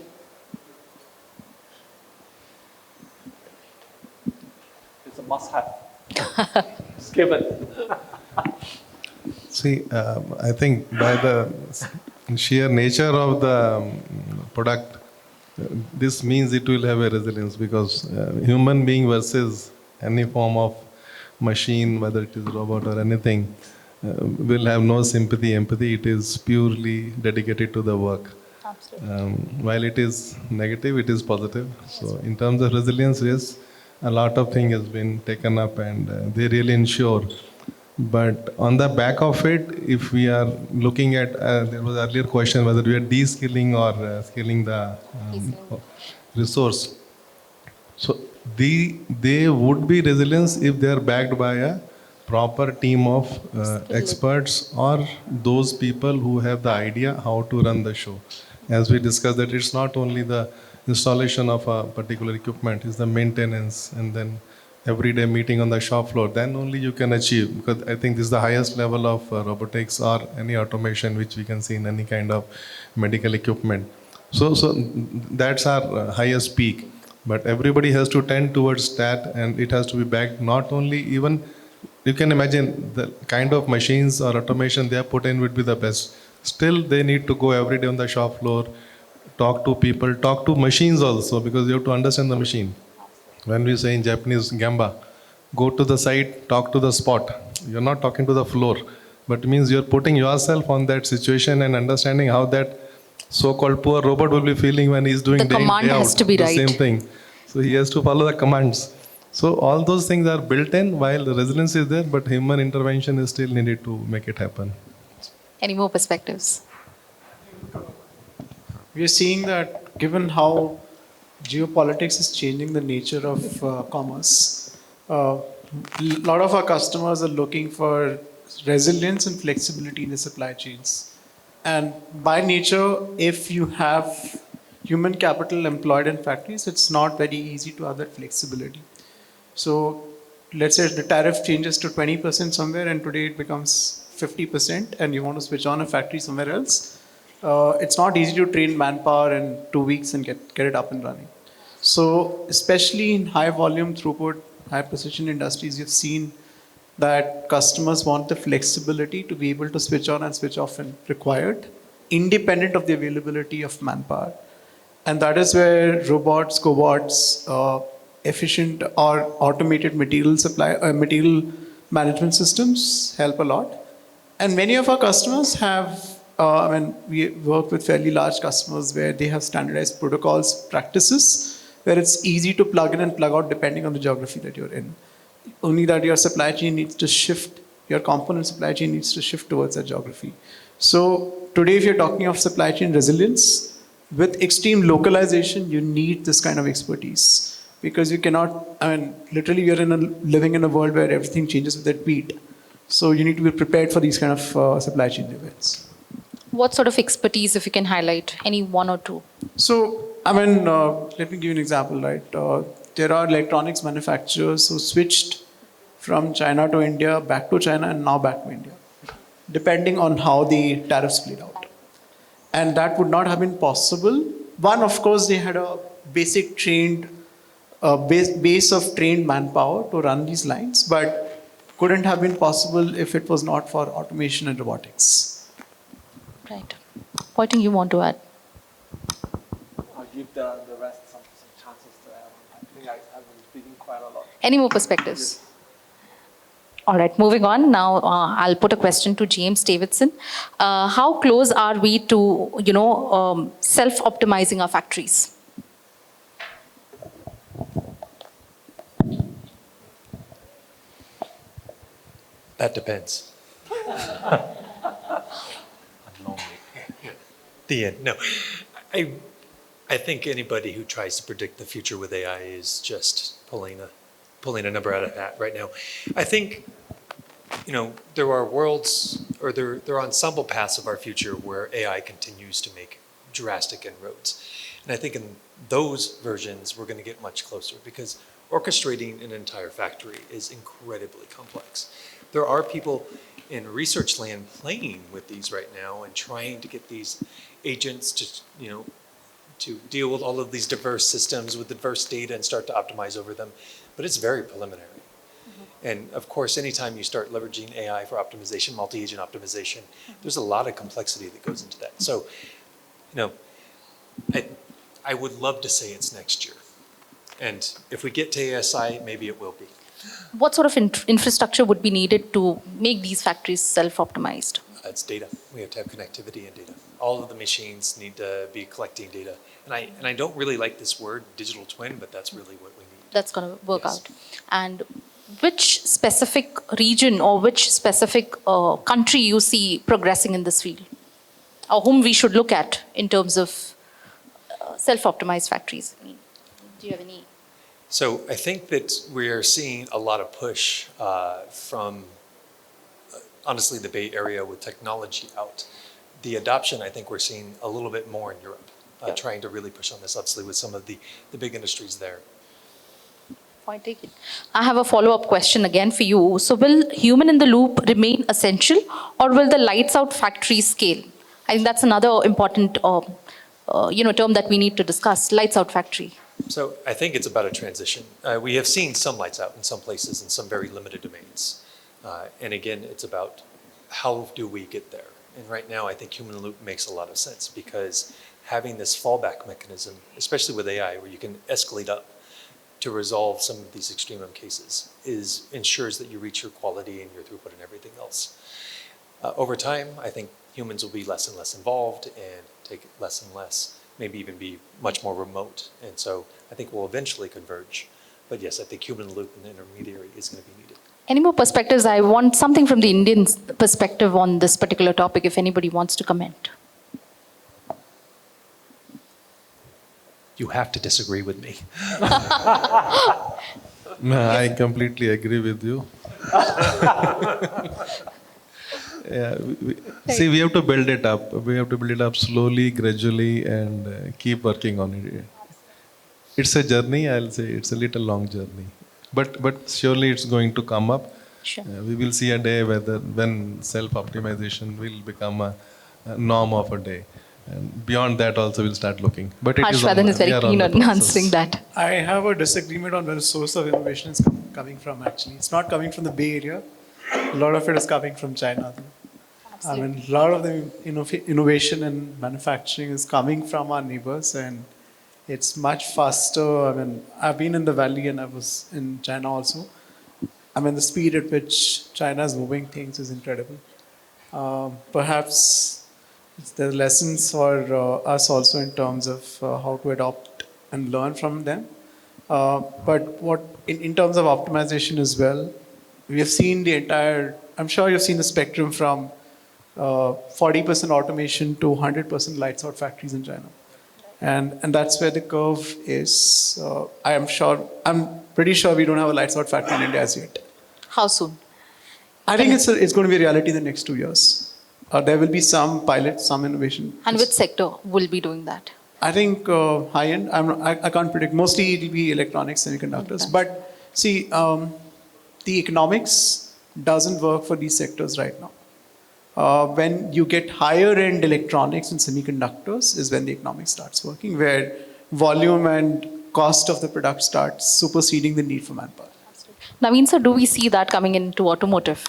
It's a must-have. It's given. See, I think by the sheer nature of the product, this means it will have a resilience because human being versus any form of machine, whether it is robot or anything, will have no sympathy, empathy. It is purely dedicated to the work. Absolutely. While it is negative, it is positive. So in terms of resilience, yes, a lot of things has been taken up and they really ensure. But on the back of it, if we are looking at, there was an earlier question whether we are de-skilling or skilling the resource. So they would be resilience if they are backed by a proper team of experts or those people who have the idea how to run the show. As we discussed that it's not only the installation of a particular equipment, it's the maintenance and then everyday meeting on the shop floor, then only you can achieve, because I think this is the highest level of robotics or any automation which we can see in any kind of medical equipment. So that's our highest peak, but everybody has to tend towards that and it has to be backed not only even, you can imagine the kind of machines or automation they are put in would be the best. Still they need to go every day on the shop floor, talk to people, talk to machines also, because you have to understand the machine. When we say in Japanese, gamba, go to the site, talk to the spot. You're not talking to the floor, but it means you're putting yourself on that situation and understanding how that so-called poor robot will be feeling when he's doing The day in, command day out, has to be the right. same thing. So he has to follow the commands. So all those things are built in while the resilience is there, but human intervention is still needed to make it happen. Any more perspectives? We are seeing that given how geopolitics is changing the nature of commerce, a lot of our customers are looking for resilience and flexibility in the supply chains. And by nature, if you have human capital employed in factories, it's not very easy to have that flexibility. So let's say the tariff changes to 20% somewhere and today it becomes 50% and you want to switch on a factory somewhere else. It's not easy to train manpower in 2 weeks and get it up and running. So especially in high volume throughput, high precision industries, you've seen that customers want the flexibility to be able to switch on and switch off when required, independent of the availability of manpower. And that is where robots, cobots, efficient or automated material supply, material management systems help a lot. And many of our customers have, we work with fairly large customers where they have standardized protocols, practices, where it's easy to plug in and plug out depending on the geography that you're in. Only that your supply chain needs to shift, your component supply chain needs to shift towards that geography. So today, if you're talking of supply chain resilience, with extreme localization, you need this kind of expertise because you cannot, literally you're living in a world where everything changes with that beat. So you need to be prepared for these kind of supply chain events. What sort of expertise, if you can highlight, any one or two? So, let me give you an example, right? there are electronics manufacturers who switched from China to India, back to China, and now back to India, depending on how the tariffs played out. And that would not have been possible. One, of course, they had a basic trained, base of trained manpower to run these lines, but couldn't have been possible if it was not for automation and robotics. Right. Pointing you want to add? I'll give the rest some chances to add. I think I've been speaking quite a lot. Any more perspectives? All right, moving on. Now, I'll put a question to James Davidson. How close are we to, self-optimizing our factories? That depends. The end. No, I think anybody who tries to predict the future with AI is just pulling a number out of the hat right now. I think, there are worlds, or there are ensemble paths of our future where AI continues to make drastic inroads. And I think in those versions, we're going to get much closer, because orchestrating an entire factory is incredibly complex. There are people in research land playing with these right now and trying to get these agents to deal with all of these diverse systems with diverse data and start to optimize over them. But it's very preliminary. And of course, anytime you start leveraging AI for optimization, multi-agent optimization, there's a lot of complexity that goes into that. So, I would love to say it's next year. And if we get to ASI, maybe it will be. What sort of infrastructure would be needed to make these factories self-optimized? It's data. We have to have connectivity and data. All of the machines need to be collecting data. And I don't really like this word, digital twin, but that's really what we need. That's going to work out. And which specific region or which specific country you see progressing in this field? Or whom we should look at in terms of self-optimized factories? Do you have any? So I think that we are seeing a lot of push from, honestly, the Bay Area with technology out. The adoption, I think we're seeing a little bit more in Europe, trying to really push on this, obviously, with some of the big industries there. Point taken. I have a follow-up question again for you. So will human in the loop remain essential, or will the lights out factory scale? I think that's another important term that we need to discuss, lights out factory. So I think it's about a transition. We have seen some lights out in some places in some very limited domains. And again, it's about how do we get there? And right now, I think human in the loop makes a lot of sense, because having this fallback mechanism, especially with AI, where you can escalate up to resolve some of these extreme cases, ensures that you reach your quality and your throughput and everything else. Over time, I think humans will be less and less involved and take less and less, maybe even be much more remote. And so I think we'll eventually converge. But yes, I think human in the loop and the intermediary is going to be needed. Any more perspectives? I want something from the Indian perspective on this particular topic, if anybody wants to comment. You have to disagree with me. I completely agree with you. See, we have to build it up. We have to build it up slowly, gradually, and keep working on it. It's a journey, I'll say. It's a little long journey. But surely it's going to come up. Sure. We will see a day when self-optimization will become a norm of a day. And beyond that also we'll start looking. But it Harshvardhan is very keen on answering that. I have a disagreement on where the source of innovation is coming from, actually. It's not coming from the Bay Area. A lot of it is coming from China. Absolutely. I mean, a lot of the innovation in manufacturing is coming from our neighbors, and it's much faster. I mean, I've been in the valley and I was in China also. I mean, the speed at which China is moving things is incredible. Perhaps there are lessons for us also in terms of how to adopt and learn from them. But in terms of optimization as well, we have seen the entire, I'm sure you've seen the spectrum from 40% automation to 100% lights out factories in China. And that's where the curve is. I'm pretty sure we don't have a lights out factory in India as yet. How soon? I think it's going to be a reality in the next 2 years. There will be some pilot, some innovation. And which sector will be doing that? I think high end. I can't predict. Mostly it will be electronics, semiconductors. But see, the economics doesn't work for these sectors right now. When you get higher end electronics and semiconductors is when the economics starts working, where volume and cost of the product starts superseding the need for manpower. Naveen, sir, do we see that coming into automotive?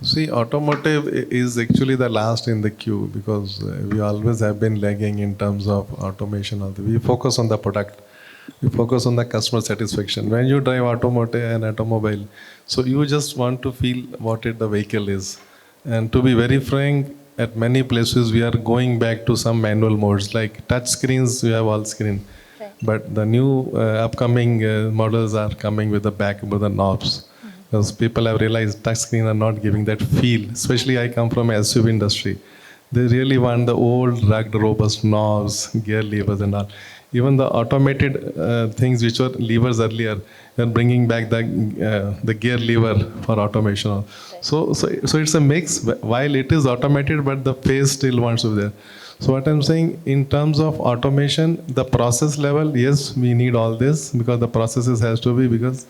See, automotive is actually the last in the queue because we always have been lagging in terms of automation. We focus on the product. We focus on the customer satisfaction. When you drive automotive and automobile, so you just want to feel what the vehicle is. And to be very frank, at many places we are going back to some manual modes like touch screens. We have all screen, but the new upcoming models are coming with the back with the knobs. Because people have realized touchscreen are not giving that feel. Especially I come from SUV industry. They really want the old, rugged, robust knobs, gear levers and all. Even the automated things which were levers earlier, they're bringing back the gear lever for automation. So it's a mix. While it is automated, but the face still wants to be there. So what I'm saying, in terms of automation, the process level, yes, we need all this because the processes has to be because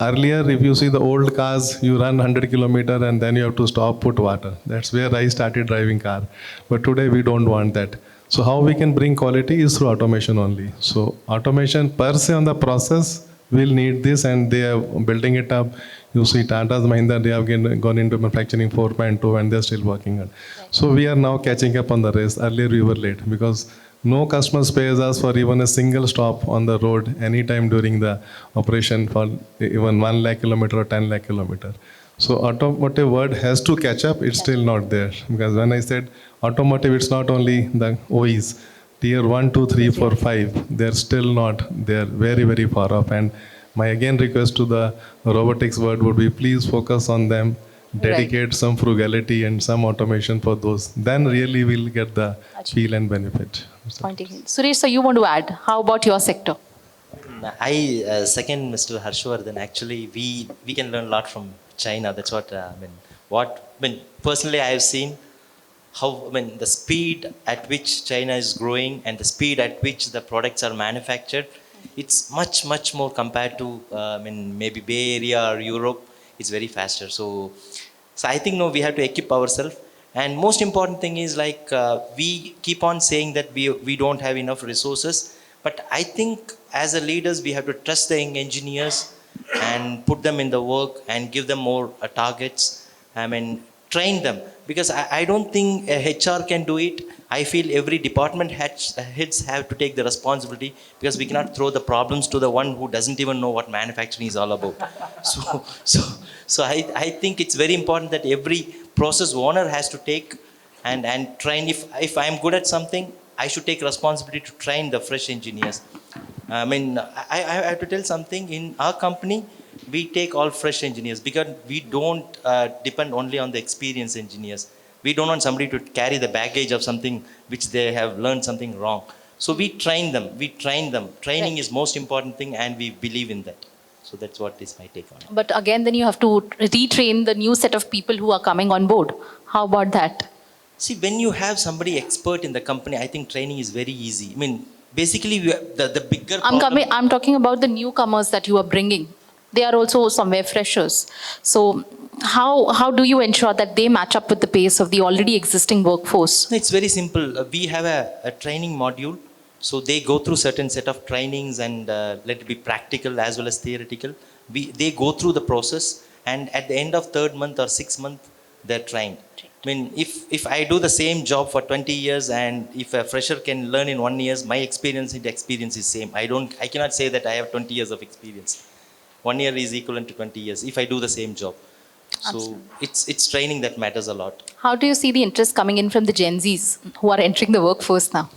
earlier, if you see the old cars, you run 100 kilometers and then you have to stop, put water. That's where I started driving car. But today we don't want that. So how we can bring quality is through automation only. So automation per se on the process will need this and they are building it up. You see Tata's Mahindra, they have gone into manufacturing 4.2 and they're still working on. So we are now catching up on the race. Earlier we were late because no customer pays us for even a single stop on the road anytime during the operation for even 1 lakh kilometer or 10 lakh kilometer. So automotive word has to catch up, it's still not there. Because when I said automotive, it's not only the OEs. Tier 1, 2, 3, 4, 5, they're still not, they're very, very far off. And my again request to the robotics word would be please focus on them, dedicate some frugality and some automation for those. Then really we'll get the feel and benefit. Suresh, so you want to add, how about your sector? I second Mr. Harshvardhan. Actually, we can learn a lot from China. That's what personally I have seen how the speed at which China is growing and the speed at which the products are manufactured, it's much more compared to maybe Bay Area or Europe. It's very faster. So I think no, we have to equip ourselves. And most important thing is we keep on saying that we don't have enough resources. But I think as a leaders, we have to trust the young engineers and put them in the work and give them more targets. Train them. Because I don't think HR can do it. I feel every department heads have to take the responsibility because we cannot throw the problems to the one who doesn't even know what manufacturing is all about. So I think it's very important that every process owner has to take and train. If I'm good at something, I should take responsibility to train the fresh engineers. I have to tell something. In our company, we take all fresh engineers because we don't depend only on the experienced engineers. We don't want somebody to carry the baggage of something which they have learned something wrong. So we train them. Training is most important thing and we believe in that. So that's what is my take on it. But again, then you have to retrain the new set of people who are coming on board. How about that? See, when you have somebody expert in the company, I think training is very easy. Basically, the bigger problem... I'm talking about the newcomers that you are bringing. They are also somewhere freshers. So how do you ensure that they match up with the pace of the already existing workforce? It's very simple. We have a training module. So they go through certain set of trainings and let it be practical as well as theoretical. They go through the process and at the end of 3rd month or 6th month, they're trained. If I do the same job for 20 years and if a fresher can learn in 1 year, my experience is same. I cannot say that I have 20 years of experience. 1 year is equivalent to 20 years if I do the same job. So it's training that matters a lot. How do you see the interest coming in from the Gen Zs who are entering the workforce now?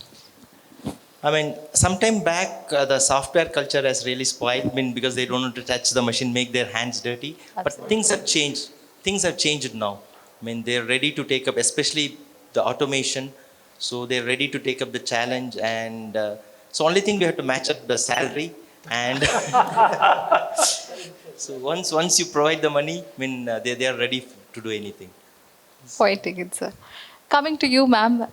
Sometime back, the software culture has really spoiled because they don't want to touch the machine, make their hands dirty. Absolutely. But things have changed. Things have changed now. They're ready to take up, especially the automation. So they're ready to take up the challenge. And so only thing we have to match up the salary. And so once you provide the money, they are ready to do anything. Pointing it, sir. Coming to you, ma'am,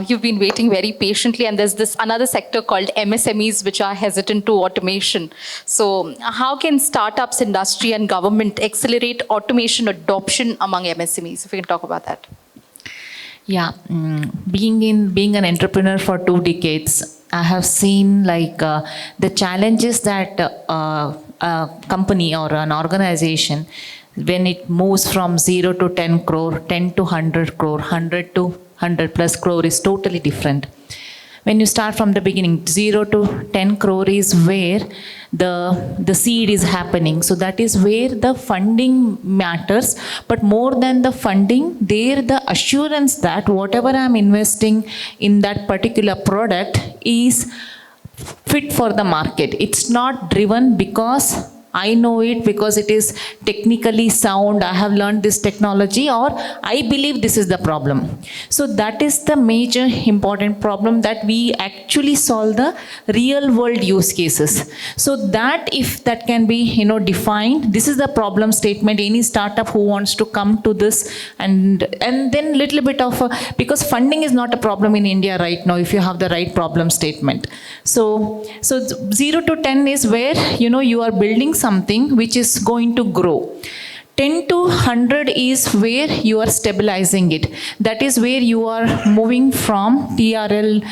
you've been waiting very patiently, and there's this another sector called MSMEs, which are hesitant to automation. So, how can startups, industry, and government accelerate automation adoption among MSMEs? If we can talk about that. Yeah, being an entrepreneur for 2 decades, I have seen the challenges that a company or an organization, when it moves from 0 to 10 crore, 10 to 100 crore, 100 to 100 plus crore is totally different. When you start from the beginning, 0 to 10 crore is where the seed is happening. So that is where the funding matters. But more than the funding, there the assurance that whatever I'm investing in that particular product is fit for the market. It's not driven because I know it, because it is technically sound, I have learned this technology, or I believe this is the problem. So that is the major important problem, that we actually solve the real world use cases. So that if that can be defined, this is the problem statement. Any startup who wants to come to this, and then little bit of because funding is not a problem in India right now if you have the right problem statement. So 0 to 10 is where you are building something which is going to grow. 10 to 100 is where you are stabilizing it. That is where you are moving from TRL,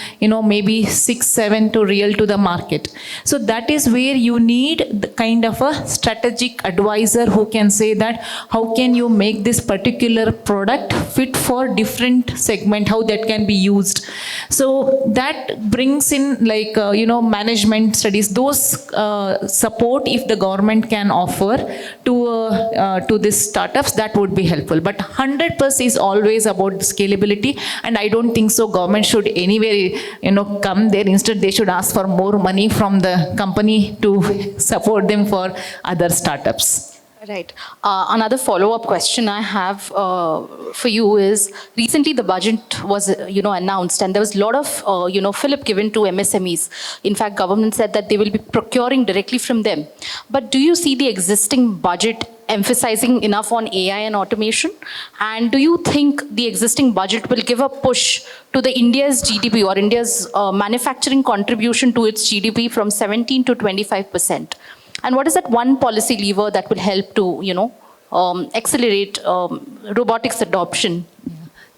maybe 6, 7 to real to the market. So that is where you need the kind of a strategic advisor who can say that how can you make this particular product fit for different segment, how that can be used. So that brings in management studies, those support if the government can offer to these startups, that would be helpful. But 100% is always about scalability, and I don't think so government should anywhere come there. Instead they should ask for more money from the company to support them for other startups. Right. Another follow-up question I have for you is, recently the budget was announced, and there was a lot of fillip given to MSMEs. In fact, government said that they will be procuring directly from them. But do you see the existing budget emphasizing enough on AI and automation? And do you think the existing budget will give a push to the India's GDP or India's manufacturing contribution to its GDP from 17 to 25%? And what is that one policy lever that will help to, accelerate robotics adoption?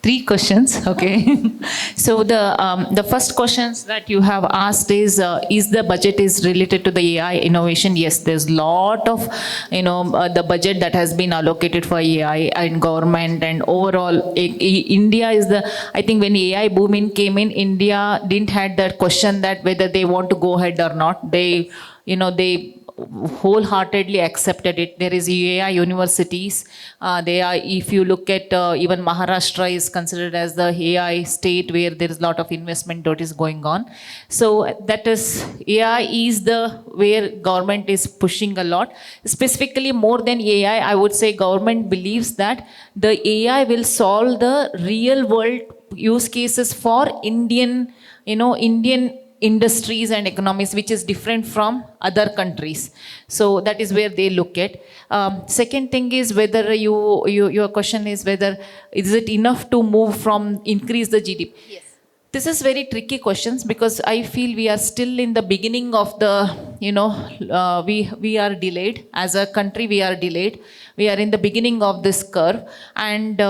3 questions, okay. So the first questions that you have asked is the budget is related to the AI innovation? Yes, there's lot of, the budget that has been allocated for AI and government, and overall, India is I think when AI boom came in, India didn't had that question that whether they want to go ahead or not. They wholeheartedly accepted it. There is AI universities. If you look at even Maharashtra is considered as the AI state where there is a lot of investment that is going on. So that is, AI is where government is pushing a lot. Specifically more than AI, I would say government believes that the AI will solve the real world use cases for Indian industries and economies, which is different from other countries. So that is where they look at. Second thing is whether your question is whether is it enough to move from increase the GDP? Yes. This is very tricky questions, because I feel we are still in the beginning of the, we are delayed. As a country, we are delayed. We are in the beginning of this curve. And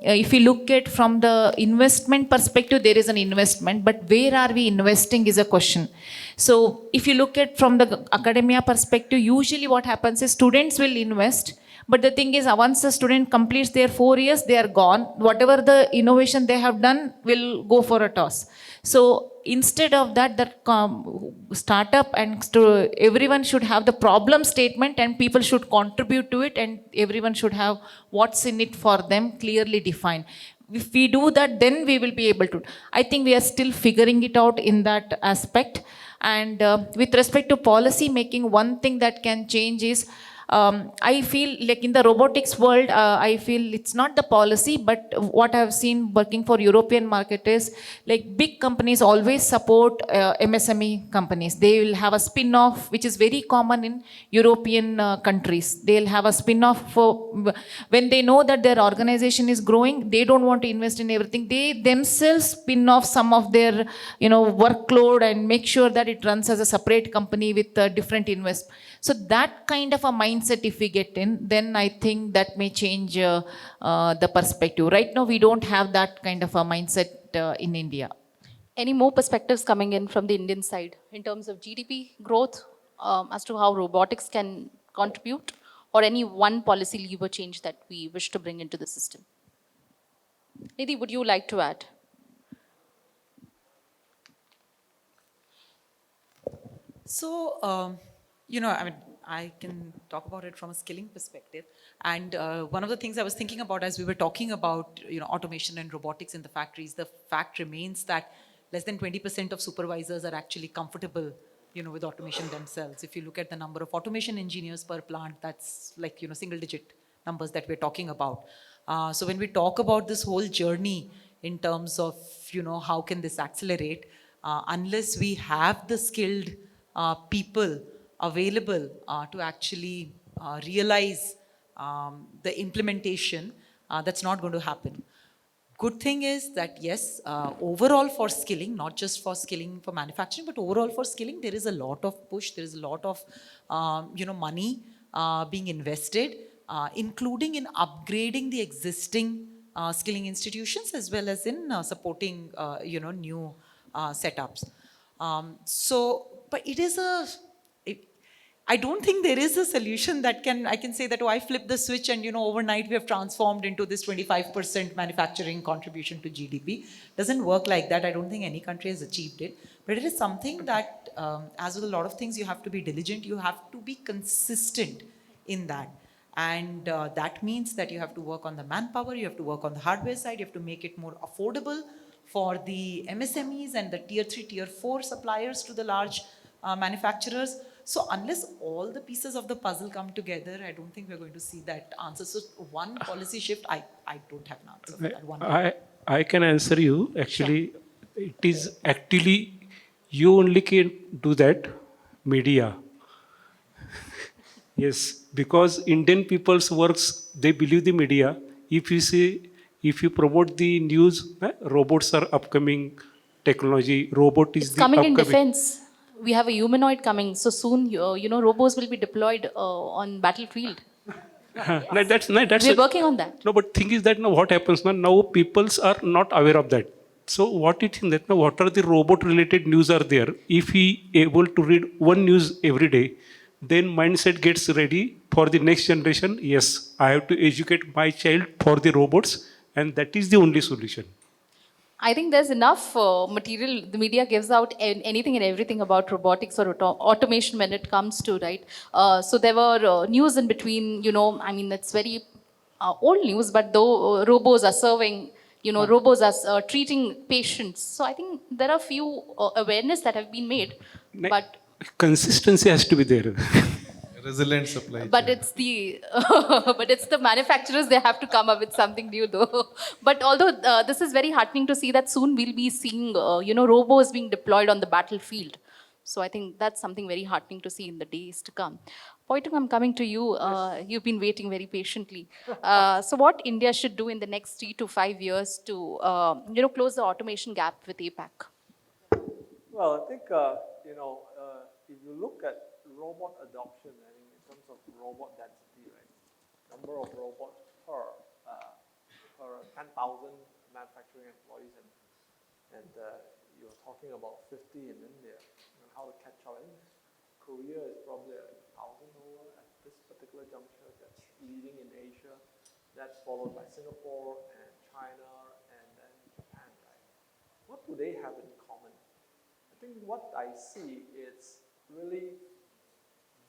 if you look at from the investment perspective, there is an investment, but where are we investing is a question. So if you look at from the academia perspective, usually what happens is students will invest. But the thing is, once a student completes their 4 years, they are gone. Whatever the innovation they have done will go for a toss. So instead of that, startup and everyone should have the problem statement, and people should contribute to it, and everyone should have what's in it for them clearly defined. If we do that, then we will be able to. I think we are still figuring it out in that aspect. And with respect to policy making, one thing that can change is, I feel like in the robotics world, I feel it's not the policy, but what I've seen working for European market is like big companies always support MSME companies. They will have a spin-off, which is very common in European countries. They'll have a spin-off for when they know that their organization is growing. They don't want to invest in everything. They themselves spin off some of their workload and make sure that it runs as a separate company with different invest. So that kind of a mindset, if we get in, then I think that may change the perspective. Right now, we don't have that kind of a mindset in India. Any more perspectives coming in from the Indian side in terms of GDP growth, as to how robotics can contribute, or any one policy lever change that we wish to bring into the system? Nidhi, would you like to add? So, I mean, I can talk about it from a skilling perspective. And one of the things I was thinking about as we were talking about, automation and robotics in the factories, the fact remains that less than 20% of supervisors are actually comfortable, with automation themselves. If you look at the number of automation engineers per plant, that's like, single digit numbers that we're talking about. So when we talk about this whole journey in terms of, how can this accelerate, unless we have the skilled people available to actually realize the implementation, that's not going to happen. Good thing is that yes, overall for skilling, not just for skilling for manufacturing, but overall for skilling, there is a lot of push, there is a lot of money being invested, including in upgrading the existing skilling institutions as well as in supporting new setups. But it is I don't think there is a solution that I can say that, I flip the switch and, overnight we have transformed into this 25% manufacturing contribution to GDP. Doesn't work like that. I don't think any country has achieved it. But it is something that, as with a lot of things, you have to be diligent. You have to be consistent in that. And that means that you have to work on the manpower, you have to work on the hardware side, you have to make it more affordable for the MSMEs and the tier 3, tier 4 suppliers to the large manufacturers. So unless all the pieces of the puzzle come together, I don't think we're going to see that answer. So one policy shift, I don't have an answer for that. I can answer you. Actually, it is actually, you only can do that, media. Yes, because Indian people's works, they believe the media. If you promote the news, robots are upcoming technology, robot is It's the coming upcoming. in defense. We have a humanoid coming. So soon, robots will be deployed on battlefield. We're working on that. No, but thing is that now what happens now peoples are not aware of that. So what you think that now what are the robot related news are there? If he able to read one news every day, then mindset gets ready for the next generation. Yes, I have to educate my child for the robots, and that is the only solution. I think there's enough material. The media gives out anything and everything about robotics or automation when it comes to, right? So there were news in between, it's very old news, but though robots are serving, robots are treating patients. So I think there are few awareness that have been made, but Consistency has to be there. Resilient supply chain. but it's the manufacturers, they have to come up with something new though. But although this is very heartening to see that soon we'll be seeing robots being deployed on the battlefield. So I think that's something very heartening to see in the days to come. Poitung, I'm coming to you. You've been waiting very patiently. So what India should do in the next 3 to 5 years to close the automation gap with APAC? Well, I think, if you look at robot adoption, I mean, in terms of robot density, right? Number of robots per 10,000 manufacturing employees, and you're talking about 50 in India. And how to catch up? I think Korea is probably 1,000 over at this particular juncture. That's leading in Asia. That's followed by Singapore and China and then Japan, right? What do they have in common? I think what I see is really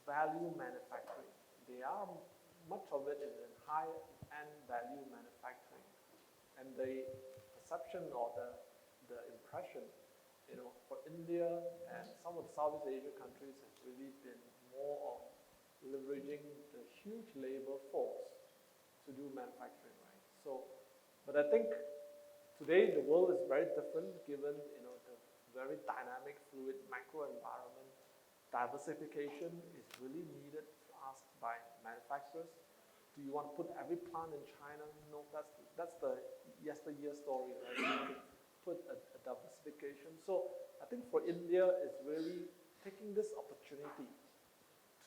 value manufacturing. Much of it is in high-end value manufacturing. And the perception or the impression, for India and some of the Southeast Asia countries has really been more of leveraging the huge labor force to do manufacturing, right? So, but I think today the world is very different given the very dynamic, fluid macro environment. Diversification is really needed asked by manufacturers. Do you want to put every plant in China? No, that's the yesteryear story, right? You want to put a diversification. So I think for India, it's really taking this opportunity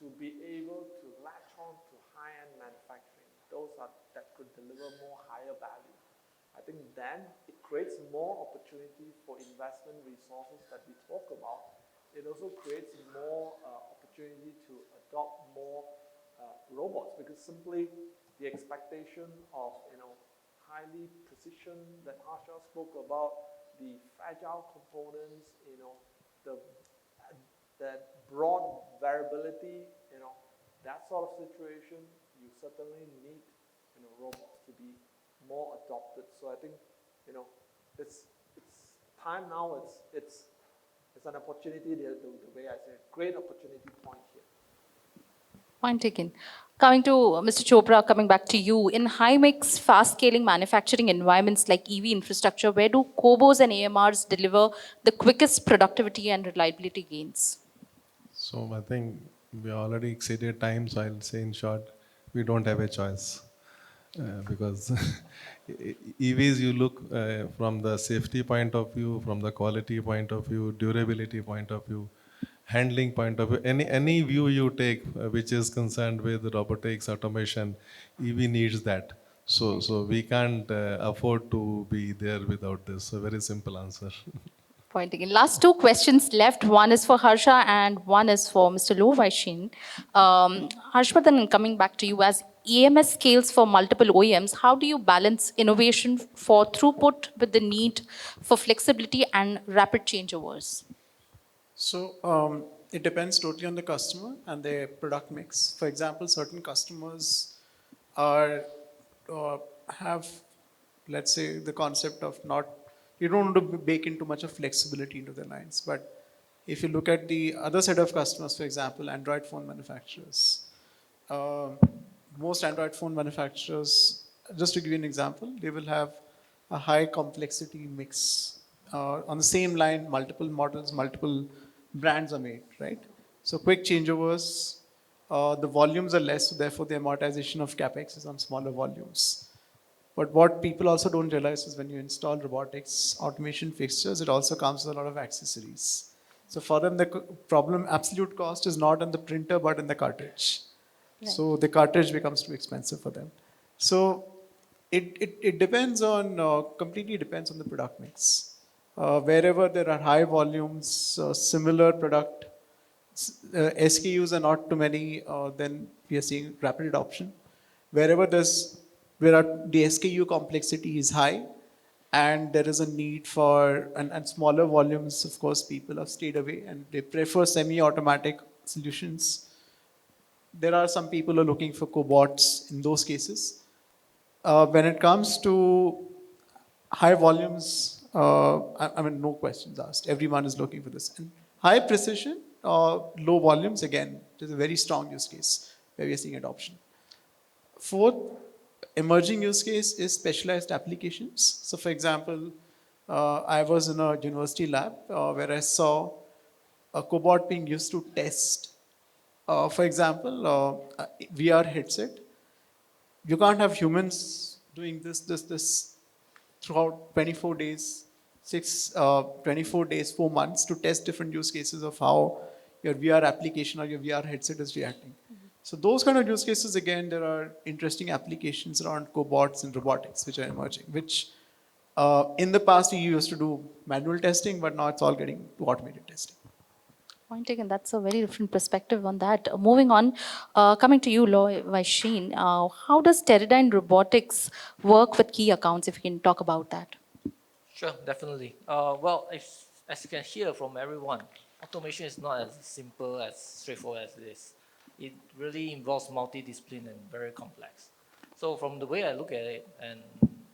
to be able to latch on to high-end manufacturing. That could deliver more higher value. I think then it creates more opportunity for investment resources that we talk about. It also creates more opportunity to adopt more robots, because simply the expectation of highly precision that Harsha spoke about, the fragile components, the that broad variability, that sort of situation, you certainly need robots to be more adopted. So I think it's time now. It's an opportunity. The way I say it, great opportunity point here. Point taken. Coming to Mr. Chopra, coming back to you. In high-mix, fast-scaling manufacturing environments like EV infrastructure, where do COBOs and AMRs deliver the quickest productivity and reliability gains? So I think we already exceeded time, so I'll say in short, we don't have a choice. Because EVs, you look from the safety point of view, from the quality point of view, durability point of view, handling point of view, any view you take which is concerned with robotics, automation, EV needs that. So we can't afford to be there without this. So very simple answer. Point again. Last two questions left. One is for Harsha and one is for Mr. Lo Vaishin. Harshvardhan, coming back to you, as EMS scales for multiple OEMs, how do you balance innovation for throughput with the need for flexibility and rapid changeovers? So it depends totally on the customer and their product mix. For example, certain customers have, let's say, the concept of you don't want to bake in too much of flexibility into their lines. But if you look at the other set of customers, for example, Android phone manufacturers, most Android phone manufacturers, just to give you an example, they will have a high complexity mix. On the same line, multiple models, multiple brands are made, right? So quick changeovers, the volumes are less, so therefore the amortization of capex is on smaller volumes. But what people also don't realize is when you install robotics, automation fixtures, it also comes with a lot of accessories. So for them, the problem, absolute cost is not on the printer, but in the cartridge. Right. So the cartridge becomes too expensive for them. So it depends on, completely depends on the product mix. Wherever there are high volumes, similar product, SKUs are not too many, then we are seeing rapid adoption. Wherever the SKU complexity is high and there is a need for, and smaller volumes, of course, people have stayed away and they prefer semi-automatic solutions. There are some people who are looking for cobots in those cases. When it comes to high volumes, I mean, no questions asked. Everyone is looking for this. And high precision, low volumes, again, it is a very strong use case where we are seeing adoption. Fourth, emerging use case is specialized applications. So for example, I was in a university lab where I saw a cobot being used to test. For example, VR headset. You can't have humans doing this throughout 24 days, 24 days, 4 months to test different use cases of how your VR application or your VR headset is reacting. So those kind of use cases, again, there are interesting applications around cobots and robotics which are emerging, which in the past you used to do manual testing, but now it's all getting to automated testing. Point taken. That's a very different perspective on that. Moving on, coming to you, Lo Vaishin, how does Teradyne Robotics work with key accounts, if you can talk about that? Sure, definitely. Well, as you can hear from everyone, automation is not as simple, as straightforward as it is. It really involves multidiscipline and very complex. So from the way I look at it, and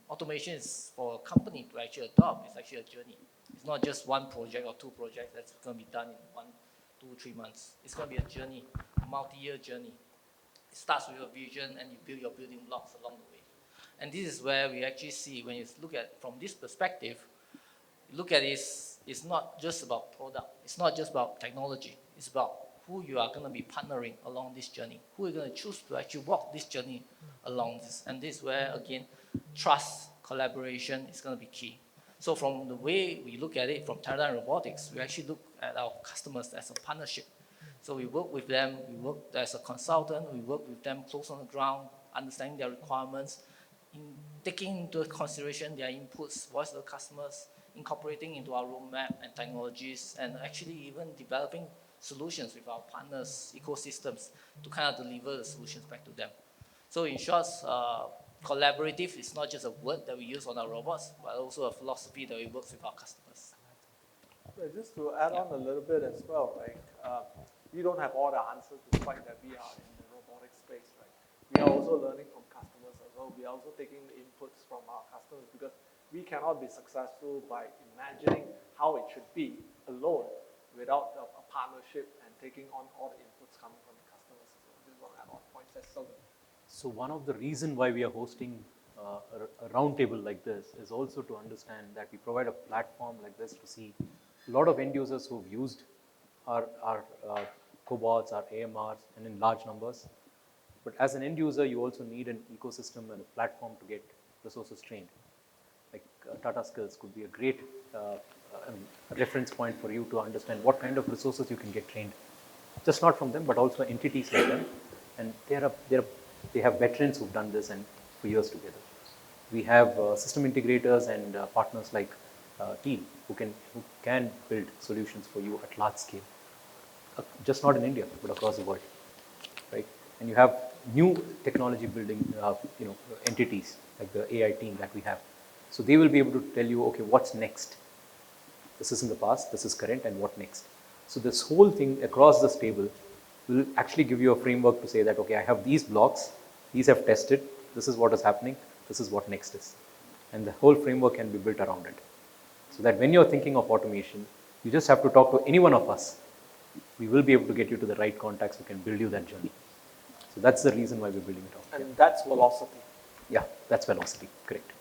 automation is for a company to actually adopt, it's actually a journey. It's not just one project or two projects that's going to be done in 1, 2, 3 months. It's going to be a journey, a multi-year journey. starts with a vision and you build your building blocks along the way. And this is where we actually see, when you look at from this perspective, you look at it, it's not just about product, it's not just about technology, it's about who you are going to be partnering along this journey, who you're going to choose to actually walk this journey along this. And this is where, again, trust, collaboration is going to be key. So from the way we look at it from Teradyne Robotics, we actually look at our customers as a partnership. So we work with them, we work as a consultant, we work with them close on the ground, understanding their requirements, in taking into consideration their inputs, voice of the customers, incorporating into our roadmap and technologies, and actually even developing solutions with our partners, ecosystems, to kind of deliver the solutions back to them. So in short, collaborative is not just a word that we use on our robots, but also a philosophy that we work with our customers. Just to add on a little bit as well, like we don't have all the answers despite that we are in the robotic space, right? We are also learning from customers as well. We are also taking the inputs from our customers because we cannot be successful by imagining how it should be alone without a partnership and taking on all the inputs coming from the customers. So this is one add-on point that's so good. So one of the reasons why we are hosting a roundtable like this is also to understand that we provide a platform like this to see a lot of end users who've used our cobots, our AMRs, and in large numbers. But as an end user, you also need an ecosystem and a platform to get resources trained. Like Tata Skills could be a great reference point for you to understand what kind of resources you can get trained. Just not from them, but also entities like them. And they have veterans who've done this and for years together. We have system integrators and partners like Teal who can build solutions for you at large scale, just not in India, but across the world, right? And you have new technology building entities like the AI team that we have. So they will be able to tell you, okay, what's next? This is in the past, this is current, and what next? So this whole thing across this table will actually give you a framework to say that, okay, I have these blocks, these have tested, this is what is happening, this is what next is. And the whole framework can be built around it. So that when you're thinking of automation, you just have to talk to any one of us. We will be able to get you to the right contacts who can build you that journey. So that's the reason why we're building it out. And that's velocity. Yeah, that's velocity, correct.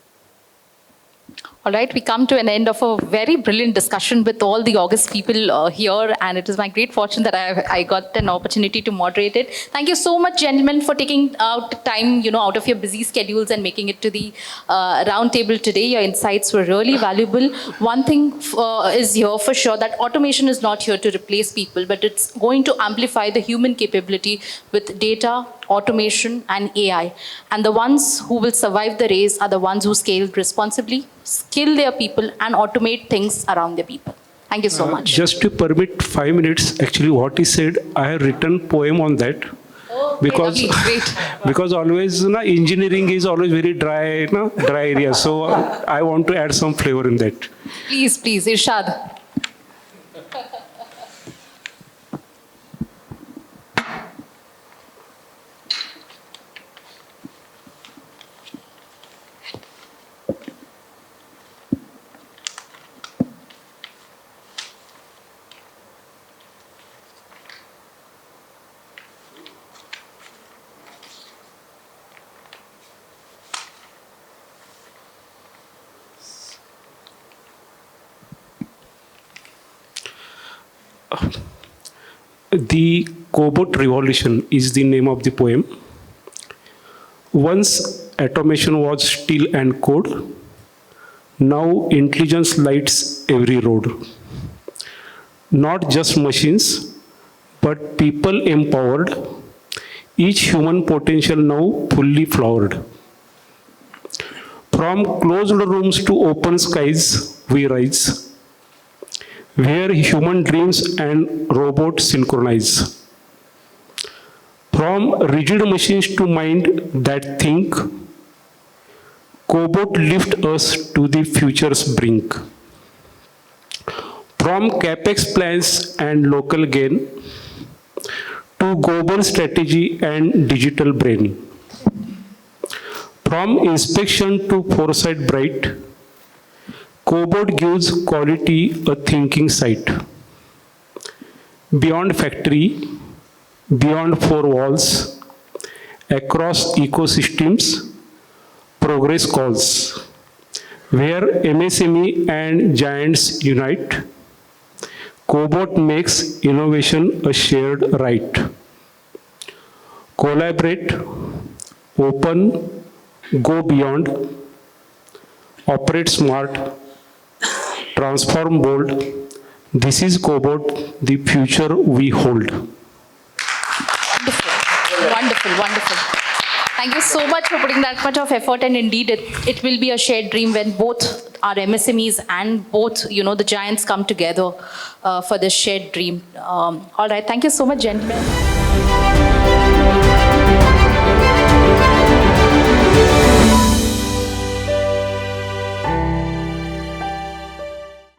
All right, we come to an end of a very brilliant discussion with all the august people here, and it is my great fortune that I got an opportunity to moderate it. Thank you so much, gentlemen, for taking out time, out of your busy schedules and making it to the round table today. Your insights were really valuable. One thing is here for sure, that automation is not here to replace people, but it's going to amplify the human capability with data, automation, and AI. And the ones who will survive the race are the ones who scale responsibly, skill their people, and automate things around their people. Thank you so much. Just to permit 5 minutes, actually what he said, I have written poem on that. Oh, because great. because always engineering is always very dry, dry area. So I want to add some flavor in that. Please, Irshad. The Cobot Revolution is the name of the poem. Once automation was steel and code, now intelligence lights every road. Not just machines, but people empowered, each human potential now fully flowered. From closed rooms to open skies we rise, where human dreams and robots synchronize. From rigid machines to mind that think, Cobot lift us to the future's brink. From capex plans and local gain to global strategy and digital brain. From inspection to foresight bright, Cobot gives quality a thinking sight. Beyond factory, beyond four walls, across ecosystems, progress calls, where MSME and giants unite. Cobot makes innovation a shared right. Collaborate, open, go beyond, operate smart, transform bold. This is Cobot, the future we hold. Wonderful, wonderful, wonderful. Thank you so much for putting that much of effort, and indeed it will be a shared dream when both our MSMEs and both, the giants come together for this shared dream. All right, thank you so much, gentlemen.